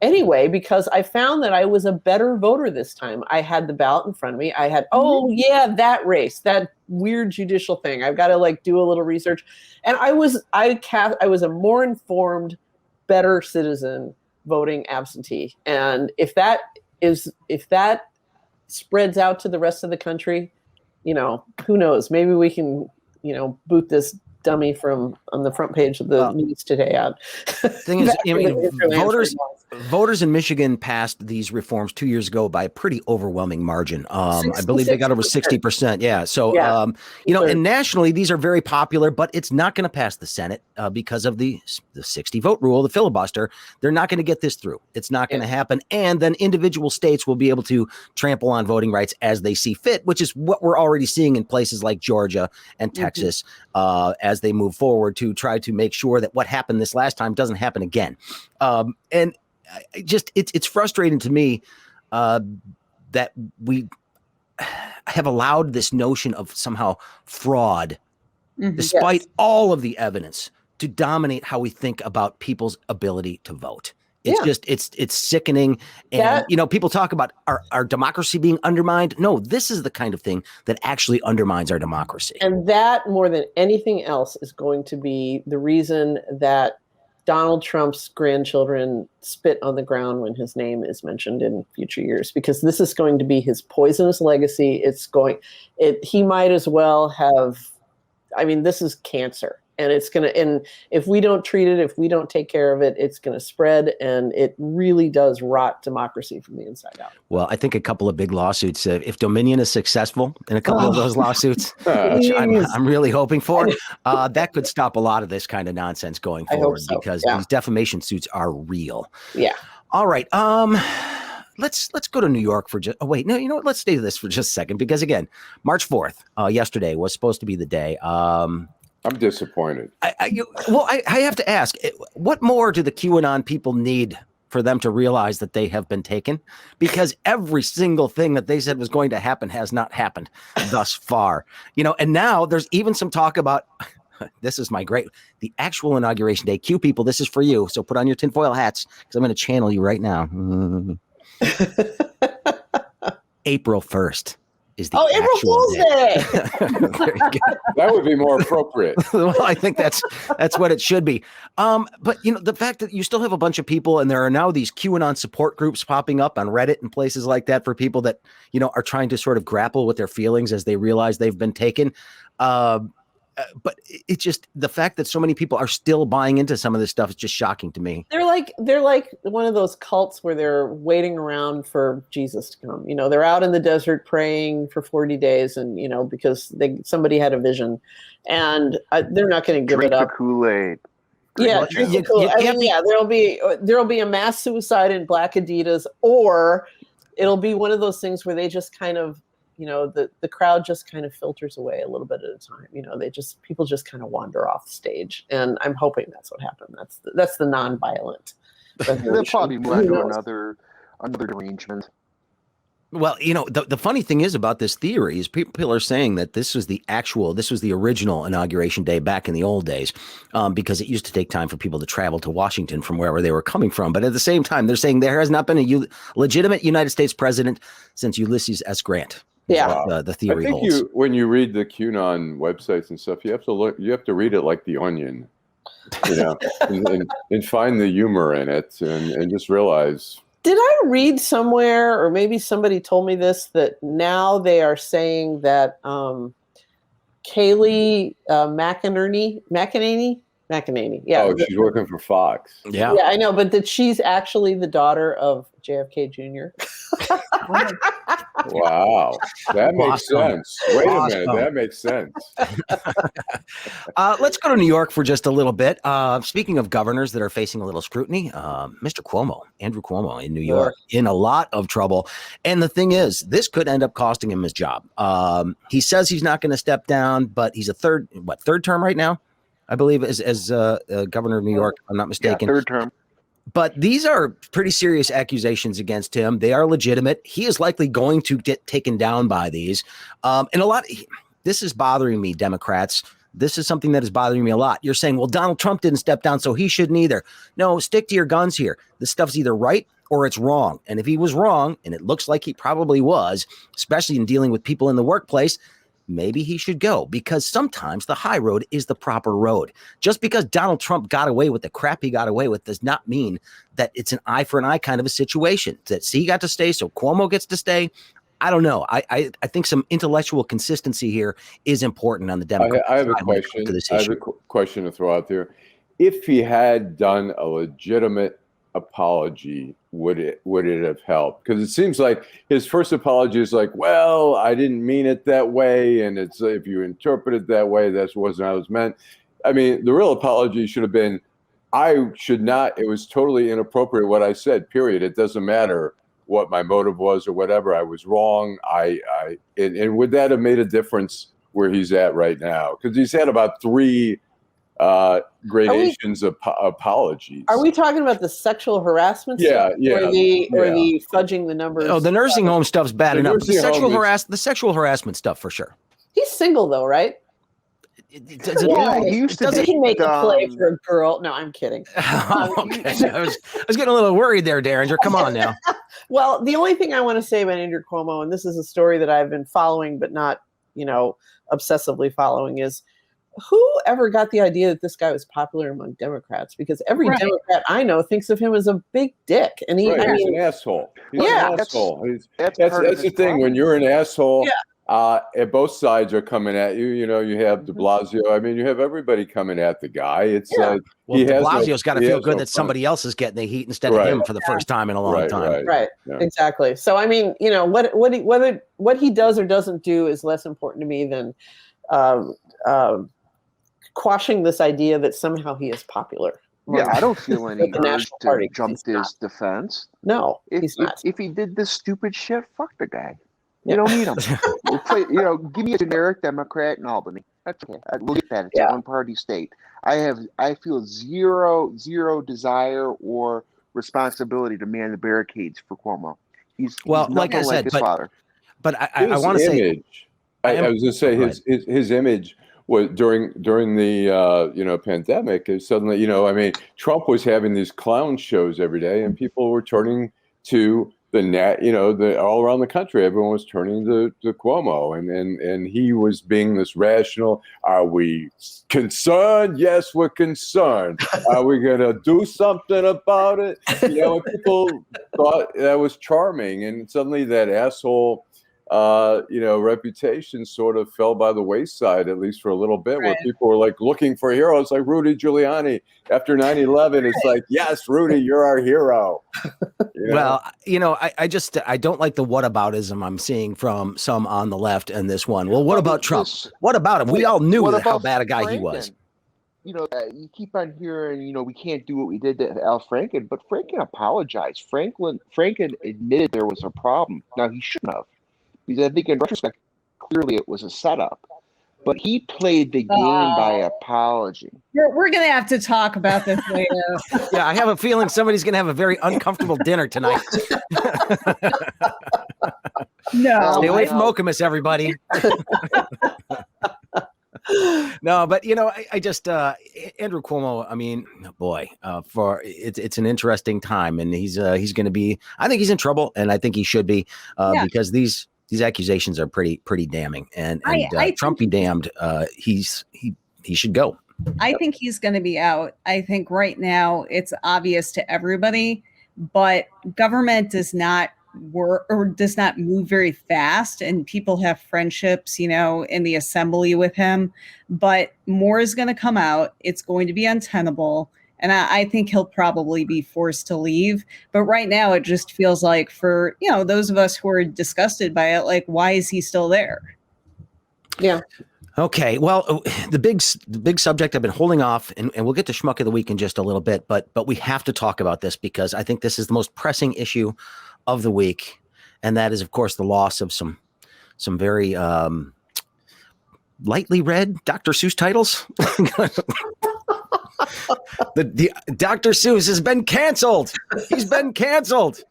anyway, because I found that I was a better voter this time. I had the ballot in front of me. I had, that race, that weird judicial thing. I've got to do a little research. And I was a more informed, better citizen voting absentee. And if that spreads out to the rest of the country, who knows? Maybe we can, boot this dummy from on the front page of the news today out. Thing is, voters in Michigan passed these reforms 2 years ago by a pretty overwhelming margin. I believe they got over 60%. Yeah. So, and nationally, these are very popular, but it's not going to pass the Senate because of the 60 vote rule, the filibuster. They're not going to get this through. It's not going to happen. And then individual states will be able to trample on voting rights as they see fit, which is what we're already seeing in places like Georgia and Texas as they move forward to try to make sure that what happened this last time doesn't happen again. And it's frustrating to me that we have allowed this notion of somehow fraud, despite all of the evidence, to dominate how we think about people's ability to vote. It's it's sickening. And, people talk about our democracy being undermined. No, this is the kind of thing that actually undermines our democracy. And that, more than anything else, is going to be the reason that Donald Trump's grandchildren spit on the ground when his name is mentioned in future years, because this is going to be his poisonous legacy. He might as well have, this is cancer. And and if we don't treat it, if we don't take care of it, it's going to spread, and it really does rot democracy from the inside out. Well, I think a couple of big lawsuits, if Dominion is successful in a couple of those lawsuits, which I'm really hoping for, that could stop a lot of this kind of nonsense going forward, because these defamation suits are real. Yeah. All right. Let's go to New York for just. Oh wait, no. You know what? Let's stay to this for just a second, because again, March 4th, yesterday was supposed to be the day. I'm disappointed. I have to ask, what more do the QAnon people need for them to realize that they have been taken? Because every single thing that they said was going to happen has not happened thus far. And now there's even some talk about, this is the actual inauguration day. Q people, this is for you. So put on your tinfoil hats, because I'm going to channel you right now. April 1st. Is the April Fool's Day. There you go. That would be more appropriate. Well, I think that's what it should be. But the fact that you still have a bunch of people, and there are now these QAnon support groups popping up on Reddit and places like that for people that are trying to sort of grapple with their feelings as they realize they've been taken. But it's just the fact that so many people are still buying into some of this stuff is just shocking to me. They're like one of those cults where they're waiting around for Jesus to come. They're out in the desert praying for 40 days, and because somebody had a vision, and they're not going to give it up. Drink the Kool-Aid. Yeah, drink the Kool-Aid. There'll be a mass suicide in black Adidas, or it'll be one of those things where they just kind of, the crowd just kind of filters away a little bit at a time. People just kind of wander off the stage, and I'm hoping that's what happened. That's the non-violent. They'll probably move on to another derangement. Well, the funny thing is about this theory is people are saying that this was the original inauguration day back in the old days, because it used to take time for people to travel to Washington from wherever they were coming from. But at the same time, they're saying there has not been a legitimate United States president since Ulysses S. Grant. Yeah, the theory I think holds. when you read the QAnon websites and stuff, you have to read it like The Onion, and find the humor in it, and just realize. Did I read somewhere, or maybe somebody told me this, that now they are saying that Kayleigh McEnany, yeah. Oh, she's working for Fox. Yeah, I know, but that she's actually the daughter of JFK Jr. Wow, that makes sense. Wait a minute, that makes sense. Let's go to New York for just a little bit. Speaking of governors that are facing a little scrutiny, Mr. Cuomo, Andrew Cuomo in New York, in a lot of trouble. And the thing is, this could end up costing him his job. He says he's not going to step down, but he's a third term right now. I believe, as governor of New York, if I'm not mistaken. Yeah, third term. But these are pretty serious accusations against him. They are legitimate. He is likely going to get taken down by these. This is bothering me, Democrats. This is something that is bothering me a lot. You're saying, well, Donald Trump didn't step down, so he shouldn't either. No, stick to your guns here. This stuff's either right or it's wrong. And if he was wrong, and it looks like he probably was, especially in dealing with people in the workplace, maybe he should go, because sometimes the high road is the proper road. Just because Donald Trump got away with the crap he got away with does not mean that it's an eye for an eye kind of a situation. That C got to stay, so Cuomo gets to stay. I don't know. I think some intellectual consistency here is important on the Democrat I have a side when it comes question. to this I have issue. a question to throw out there. If he had done a legitimate apology, would it have helped? Because it seems like his first apology is like, well, I didn't mean it that way, and it's if you interpret it that way, that wasn't how it was meant. I mean, the real apology should have been, I should not, it was totally inappropriate what I said, period. It doesn't matter what my motive was or whatever. I was wrong. And would that have made a difference where he's at right now? Because he's had about 3 gradations of apologies. Are we talking about the sexual harassment stuff? Or the fudging the numbers? Oh, the nursing home stuff's bad enough. The sexual harassment stuff for sure. He's single though, right? He can make a play for a girl. No, I'm kidding. Okay. I was getting a little worried there, Derringer. Come on now. Well, the only thing I want to say about Andrew Cuomo, and this is a story that I've been following, but not, obsessively following, is who ever got the idea that this guy was popular among Democrats? Because every Democrat I know thinks of him as a big dick, and he's an asshole. He's an asshole. That's the thing. When you're an asshole, and both sides are coming at you. You have De Blasio. I mean, you have everybody coming at the guy. It's De Blasio's got to feel good that somebody else is getting the heat instead of him for the first time in a long time. Right. Yeah. Exactly. So I mean, what he does or doesn't do is less important to me than quashing this idea that somehow he is popular. Yeah, I don't feel any urge to jump to his defense. No, he's not. If he did this stupid shit, fuck the guy. You don't need him. Give me a generic Democrat in Albany. That's okay. We'll get that. It's a one-party state. I feel zero desire or responsibility to man the barricades for Cuomo. He's like I said, his father. But I want to say, I was going to say his image was during the pandemic is suddenly I mean, Trump was having these clown shows every day, and people were turning to all around the country, everyone was turning to Cuomo, and he was being this rational. Are we concerned? Yes, we're concerned. Are we going to do something about it? And people thought that was charming, and suddenly that asshole, reputation sort of fell by the wayside, at least for a little bit, where people were like looking for heroes like Rudy Giuliani after 9/11. It's like, yes, Rudy, you're our hero. Well, I don't like the whataboutism I'm seeing from some on the left in this one. Well, what about Trump? What about him? We all knew how bad a guy he was. You keep on hearing, we can't do what we did to Al Franken, but Franken apologized. Franken admitted there was a problem. Now, he shouldn't have, because I think in retrospect, clearly it was a setup. But he played the game by apology. We're going to have to talk about this later. Yeah, I have a feeling somebody's going to have a very uncomfortable dinner tonight. No. Stay away from Okemos, everybody. No, but I just Andrew Cuomo. I mean, boy, it's an interesting time, and he's going to be. I think he's in trouble, and I think he should be because these accusations are pretty damning, and Trump be damned. He should go. I think he's going to be out. I think right now it's obvious to everybody, but government does not work or does not move very fast, and people have friendships, in the assembly with him, but more is going to come out. It's going to be untenable. And I think he'll probably be forced to leave. But right now, it just feels like for, those of us who are disgusted by it, like, why is he still there? Yeah. Okay. Well, the big subject I've been holding off, and we'll get to Schmuck of the Week in just a little bit, but we have to talk about this because I think this is the most pressing issue of the week. And that is, of course, the loss of some very lightly read Dr. Seuss titles. The Dr. Seuss has been canceled. He's been canceled,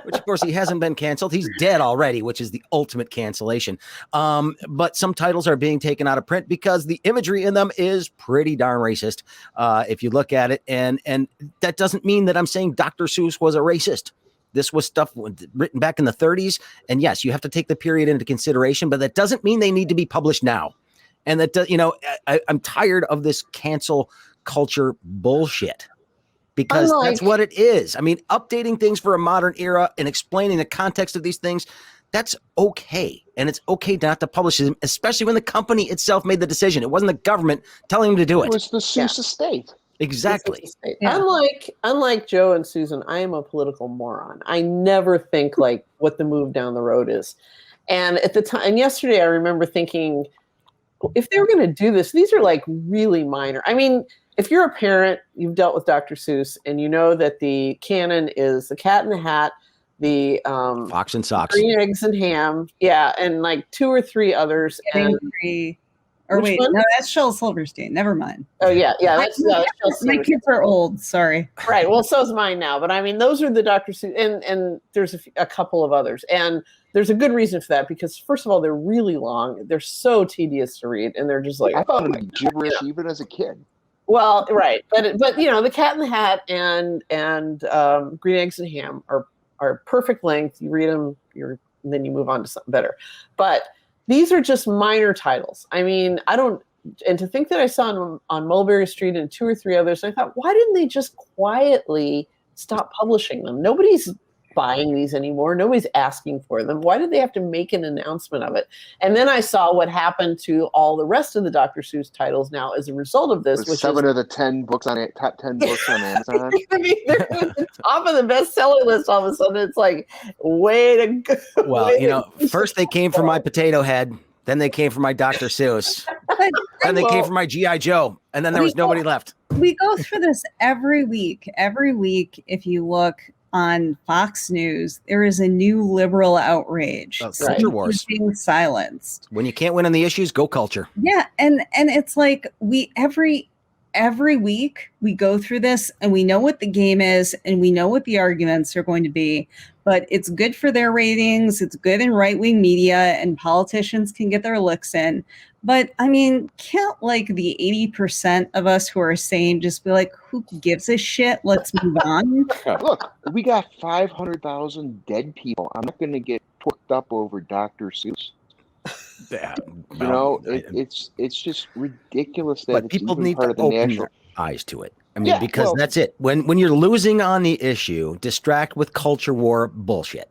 which of course he hasn't been canceled. He's dead already, which is the ultimate cancellation. But some titles are being taken out of print because the imagery in them is pretty darn racist. If you look at it, and that doesn't mean that I'm saying Dr. Seuss was a racist. This was stuff written back in the 30s. And yes, you have to take the period into consideration, but that doesn't mean they need to be published now. And that, you know, I'm tired of this cancel culture bullshit, because that's what it is. I mean, updating things for a modern era and explaining the context of these things, that's okay. And it's okay not to publish them, especially when the company itself made the decision. It wasn't the government telling them to do it. It was the Seuss estate. Exactly. Yeah. Unlike Joe and Susan, I am a political moron. I never think like what the move down the road is. And at the time, and yesterday, I remember thinking, if they were going to do this, these are like really minor. I mean, if you're a parent, you've dealt with Dr. Seuss, and you know that the canon is The Cat in the Hat, the Fox and Socks, Green Eggs and Ham, and like 2 or 3 others. And or wait, one? no, that's Shel Silverstein. Never mind. Oh yeah, that's my kids are old. Sorry. Right. Well, so's mine now. But I mean, those are the Dr. Seuss, and there's a couple of others, and there's a good reason for that, because first of all, they're really long. They're so tedious to read, and they're just like, I found them gibberish even as a kid. Well, right, but you know, The Cat in the Hat and Green Eggs and Ham are perfect length. You read them, and then you move on to something better. But these are just minor titles. I mean, and to think that I saw them on Mulberry Street and 2 or 3 others, I thought, why didn't they just quietly stop publishing them? Nobody's buying these anymore. Nobody's asking for them. Why did they have to make an announcement of it? And then I saw what happened to all the rest of the Dr. Seuss titles now as a result of this. Which 7 of the 10 books on it, top 10 books on Amazon. I mean, they're at the top of the bestseller list. All of a sudden, it's like, way to go. Well, you know, first they came for my Potato Head, then they came for my Dr. Seuss, then they came for my G.I. Joe, and then there was nobody left. We go through this every week. Every week, if you look on Fox News, there is a new liberal outrage. Culture wars. Being silenced. When you can't win on the issues, go culture. Yeah, and it's like every week we go through this, and we know what the game is, and we know what the arguments are going to be. But it's good for their ratings. It's good in right-wing media, and politicians can get their licks in. But I mean, can't like the 80% of us who are sane just be like, who gives a shit? Let's move on. Look, we got 500,000 dead people. I'm not going to get torqued up over Dr. Seuss. Yeah, You know, it's just ridiculous that but it's people even need part to of the open national. their eyes to it. I mean, because that's it. When you're losing on the issue, distract with culture war bullshit.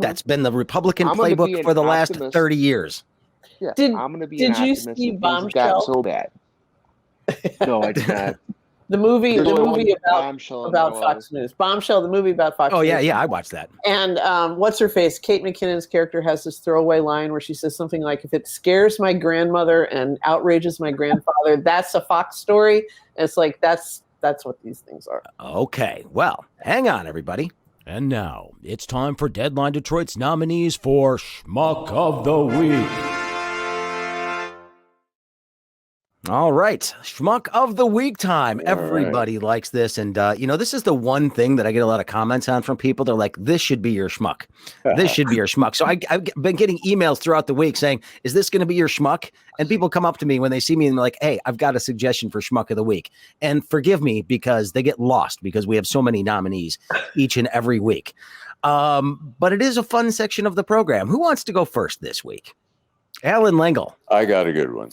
That's been the Republican playbook for the last 30 years. Yeah, I'm going to be did an you optimist. see Things Bombshell? got so bad. No, I did not. The movie about Bombshell Fox News. Bombshell, the movie about Fox News. Oh, yeah, I watched that. And what's her face? Kate McKinnon's character has this throwaway line where she says something like, if it scares my grandmother and outrages my grandfather, that's a Fox story. And it's like, that's what these things are. Okay, well, hang on, everybody. And now it's time for Deadline Detroit's nominees for Schmuck of the Week. All right, Schmuck of the Week time. Everybody likes this. And, you know, this is the one thing that I get a lot of comments on from people. They're like, this should be your Schmuck. This should be your Schmuck. So I've been getting emails throughout the week saying, is this going to be your Schmuck? And people come up to me when they see me and they're like, hey, I've got a suggestion for Schmuck of the Week. And forgive me because they get lost because we have so many nominees each and every week. But it is a fun section of the program. Who wants to go first this week? Allan Lengel. I got a good one.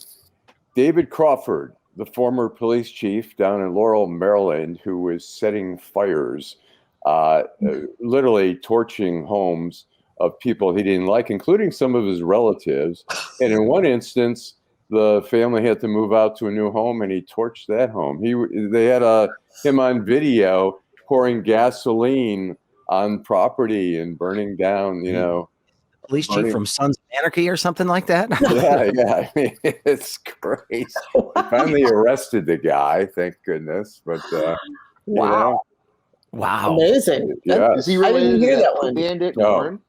David Crawford, the former police chief down in Laurel, Maryland, who was setting fires, literally torching homes of people he didn't like, including some of his relatives. And in one instance, the family had to move out to a new home, and he torched that home. They had him on video pouring gasoline on property and burning down, you know. Police chief from Sons of Anarchy or something like that. Yeah. I mean, it's crazy. They finally arrested the guy, thank goodness. But wow, amazing. Yeah. Is he related I didn't hear that one. Bandit No. Warren?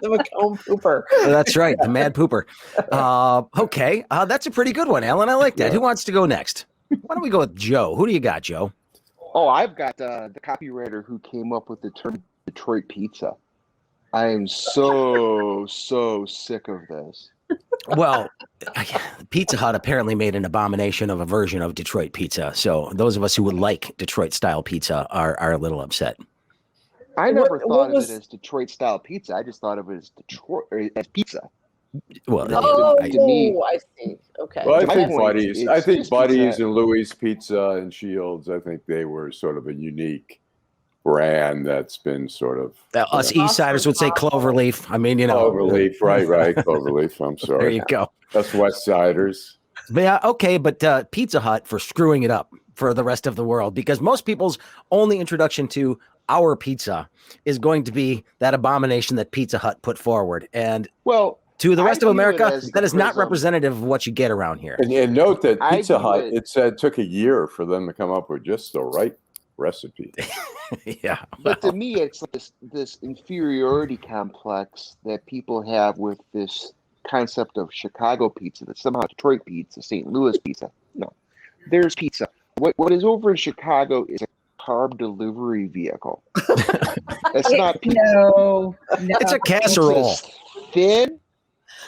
The Macomb pooper. That's right, the mad pooper. Okay, that's a pretty good one, Alan. I like that. Who wants to go next? Why don't we go with Joe? Who do you got, Joe? Oh, I've got the copywriter who came up with the term Detroit pizza. I am so sick of this. Well, Pizza Hut apparently made an abomination of a version of Detroit pizza. So those of us who would like Detroit-style pizza are a little upset. I never thought of it as Detroit-style pizza. I just thought of it as Detroit as pizza. Well, I see. Okay. Well, I My think point Buddies. is I think just Buddies pizza. and Louis Pizza and Shields. I think they were sort of a unique brand that's been sort of us East Siders would say Cloverleaf. I mean, Cloverleaf, right, Cloverleaf. I'm sorry. There you go. That's West Siders. Yeah, okay, but Pizza Hut for screwing it up for the rest of the world, because most people's only introduction to our pizza is going to be that abomination that Pizza Hut put forward, and to the rest of America, that is not representative of what you get around here. And note that Pizza Hut, it said, took a year for them to come up with just the right recipe. Yeah, but to me, it's like this inferiority complex that people have with this concept of Chicago pizza, that somehow Detroit pizza, St. Louis pizza. No, there's pizza. What is over in Chicago is a carb delivery vehicle. It's not pizza. No, it's a casserole. It's thin.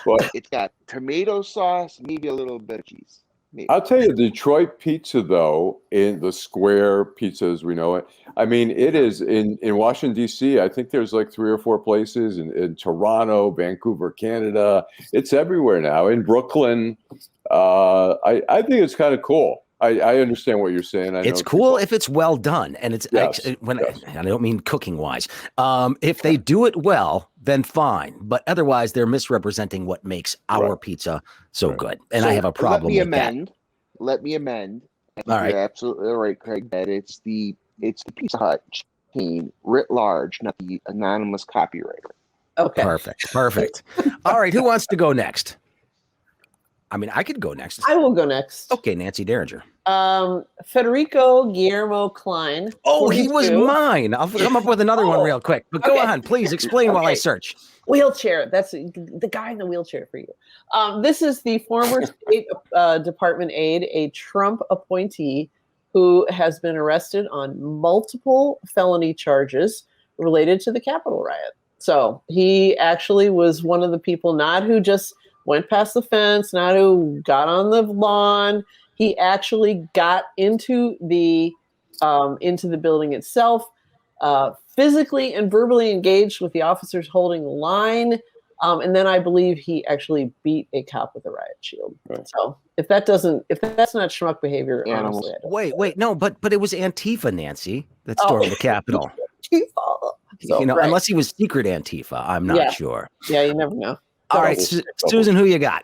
But it's got tomato sauce, maybe a little bit of cheese. Maybe. I'll tell you, Detroit pizza, though, in the square pizza as we know it, I mean, it is in Washington, D.C., I think there's like 3 or 4 places in Toronto, Vancouver, Canada. It's everywhere now. In Brooklyn, I think it's kind of cool. I understand what you're saying. It's cool if it's well done, and it's I don't mean cooking wise. If they do it well, then fine. But otherwise, they're misrepresenting what makes our pizza so good. And I have a problem with that. Let me amend. All right. You're absolutely right, Craig. That it's the Pizza Hut chain writ large, not the anonymous copywriter. Okay. Perfect. All right. Who wants to go next? I mean, I could go next. I will go next. Okay, Nancy Derringer. Federico Guillermo Klein. Oh, he was mine. I'll come up with another one real quick. But go on, please explain while I search. Wheelchair. That's the guy in the wheelchair for you. This is the former State Department aide, a Trump appointee who has been arrested on multiple felony charges related to the Capitol riot. So he actually was one of the people, not who just went past the fence, not who got on the lawn. He actually got into the building itself, physically and verbally engaged with the officers holding the line. And then I believe he actually beat a cop with a riot shield. Right. So if that's not schmuck behavior, honestly, I don't wait, no, but it was Antifa, Nancy, that stormed the Capitol. Antifa. So, unless he was secret Antifa, I'm not sure. Yeah, you never know. All right, Susan, who you got?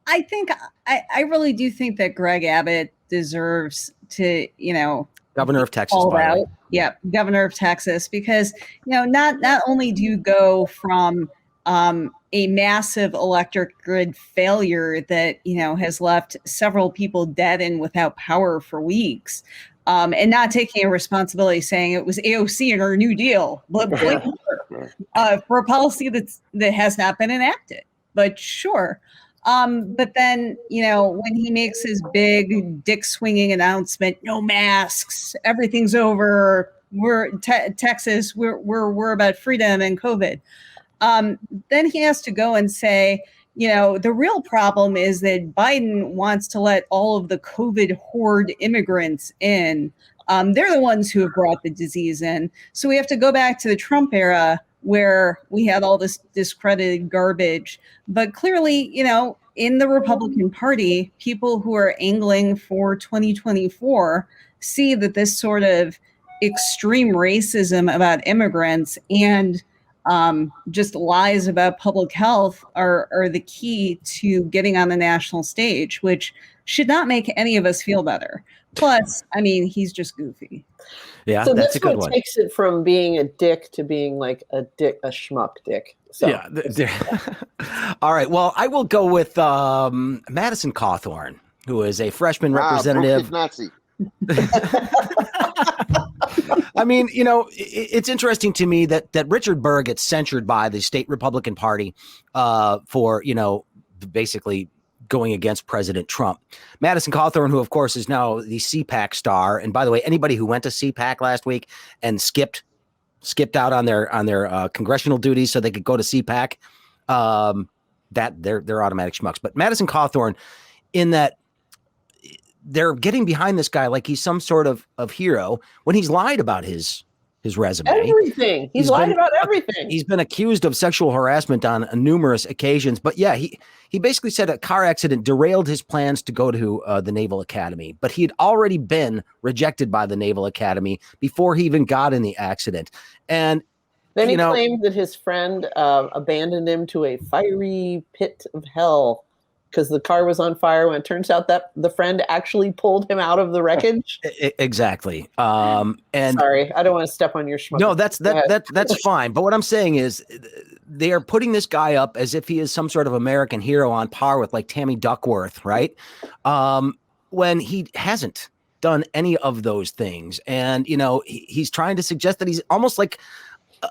I think I really do think that Greg Abbott deserves to, Governor of Texas. Out. Yeah, Governor of Texas, because not only do you go from a massive electric grid failure that has left several people dead and without power for weeks, and not taking a responsibility, saying it was AOC and her New Deal, but for a policy that has not been enacted. But sure. But then, when he makes his big dick swinging announcement, no masks, everything's over. We're Texas. We're about freedom and COVID. Then he has to go and say, the real problem is that Biden wants to let all of the COVID horde immigrants in. They're the ones who have brought the disease in. So we have to go back to the Trump era, where we had all this discredited garbage. But clearly, in the Republican Party, people who are angling for 2024 see that this sort of extreme racism about immigrants and just lies about public health are the key to getting on the national stage, which should not make any of us feel better. Plus, he's just goofy. Yeah, so that's a good one. Takes it from being a dick to being like a schmuck dick. So. Yeah. All right. Well, I will go with Madison Cawthorn, who is a freshman representative. Nazi. I mean, it's interesting to me that Richard Burr gets censured by the state Republican Party for, basically going against President Trump. Madison Cawthorn, who of course is now the CPAC star, and by the way, anybody who went to CPAC last week and skipped out on their congressional duties so they could go to CPAC, that they're automatic schmucks. But Madison Cawthorn, in that they're getting behind this guy like he's some sort of hero when he's lied about his resume. Everything. He's lied about everything. He's been accused of sexual harassment on numerous occasions. But yeah, he basically said a car accident derailed his plans to go to the Naval Academy. But he had already been rejected by the Naval Academy before he even got in the accident. And then he claimed that his friend abandoned him to a fiery pit of hell because the car was on fire, when it turns out that the friend actually pulled him out of the wreckage. Exactly. And sorry, I don't want to step on your schmuck. No, that's fine. But what I'm saying is they are putting this guy up as if he is some sort of American hero on par with like Tammy Duckworth, right? When he hasn't done any of those things. And, he's trying to suggest that he's almost like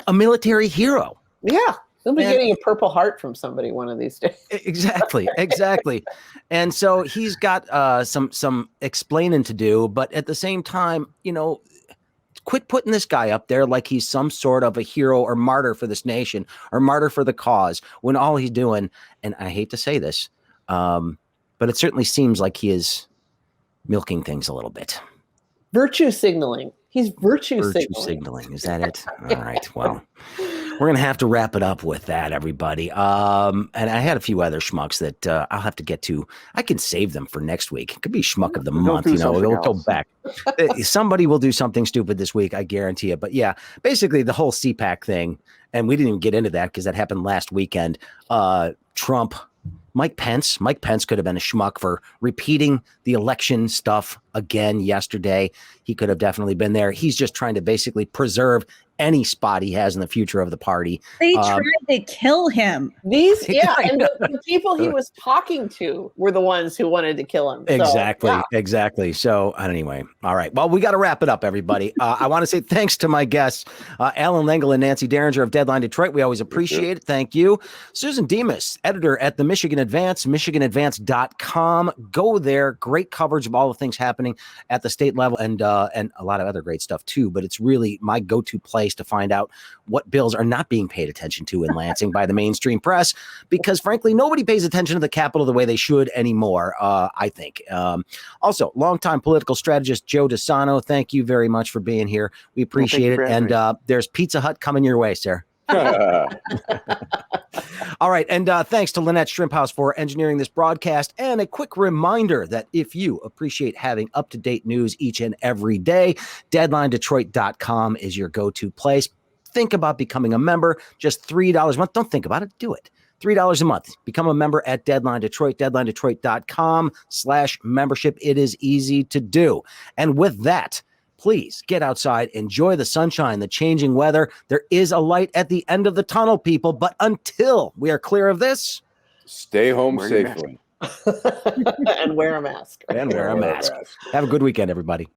a military hero. Yeah. He'll be getting a Purple Heart from somebody one of these days. Exactly. And so he's got some explaining to do, but at the same time, quit putting this guy up there like he's some sort of a hero or martyr for this nation or martyr for the cause, when all he's doing, and I hate to say this, but it certainly seems like he is milking things a little bit. Virtue signaling. He's virtue signaling. Is that it? All right. Well, we're going to have to wrap it up with that, everybody. And I had a few other schmucks that I'll have to get to. I can save them for next week. It could be schmuck of the month. We'll go back. Somebody will do something stupid this week, I guarantee it. But yeah, basically the whole CPAC thing, and we didn't even get into that because that happened last weekend. Trump, Mike Pence could have been a schmuck for repeating the election stuff again yesterday. He could have definitely been there. He's just trying to basically preserve any spot he has in the future of the party. They tried to kill him. And the people he was talking to were the ones who wanted to kill him. Exactly. So anyway, all right. Well, we got to wrap it up, everybody. I want to say thanks to my guests, Allan, Lengel, and Nancy Derringer of Deadline Detroit. We always appreciate it. Thank you. Susan Demas, editor at the Michigan Advance, michiganadvance.com. Go there. Great coverage of all the things happening at the state level and a lot of other great stuff too. But it's really my go-to place to find out what bills are not being paid attention to in Lansing by the mainstream press, because frankly, nobody pays attention to the Capitol the way they should anymore, I think. Also, longtime political strategist Joe DiSano, thank you very much for being here. We appreciate it. And there's Pizza Hut coming your way, sir. All right. And thanks to Lynette Shrimp House for engineering this broadcast. And a quick reminder that if you appreciate having up-to-date news each and every day, DeadlineDetroit.com is your go-to place. Think about becoming a member. Just $3 a month. Don't think about it. Do it. $3 a month. Become a member at Deadline Detroit, DeadlineDetroit.com/membership. It is easy to do. And with that, please get outside, enjoy the sunshine, the changing weather. There is a light at the end of the tunnel, people. But until we are clear of this, stay home safely. And wear a mask. Have a good weekend, everybody.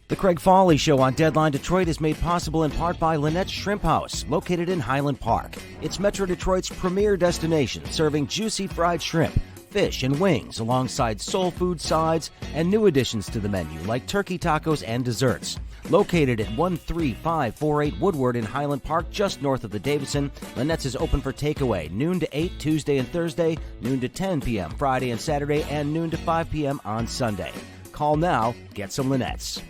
The Craig Fahle Show on Deadline Detroit is made possible in part by Lynette's Shrimp House, located in Highland Park. It's Metro Detroit's premier destination, serving juicy fried shrimp, fish, and wings alongside soul food sides and new additions to the menu like turkey tacos and desserts. Located at 13548 Woodward in Highland Park, just north of the Davidson, Lynette's is open for takeaway noon to 8 Tuesday and Thursday, noon to 10 p.m. Friday and Saturday, and noon to 5 p.m. on Sunday. Call now, get some Lynette's.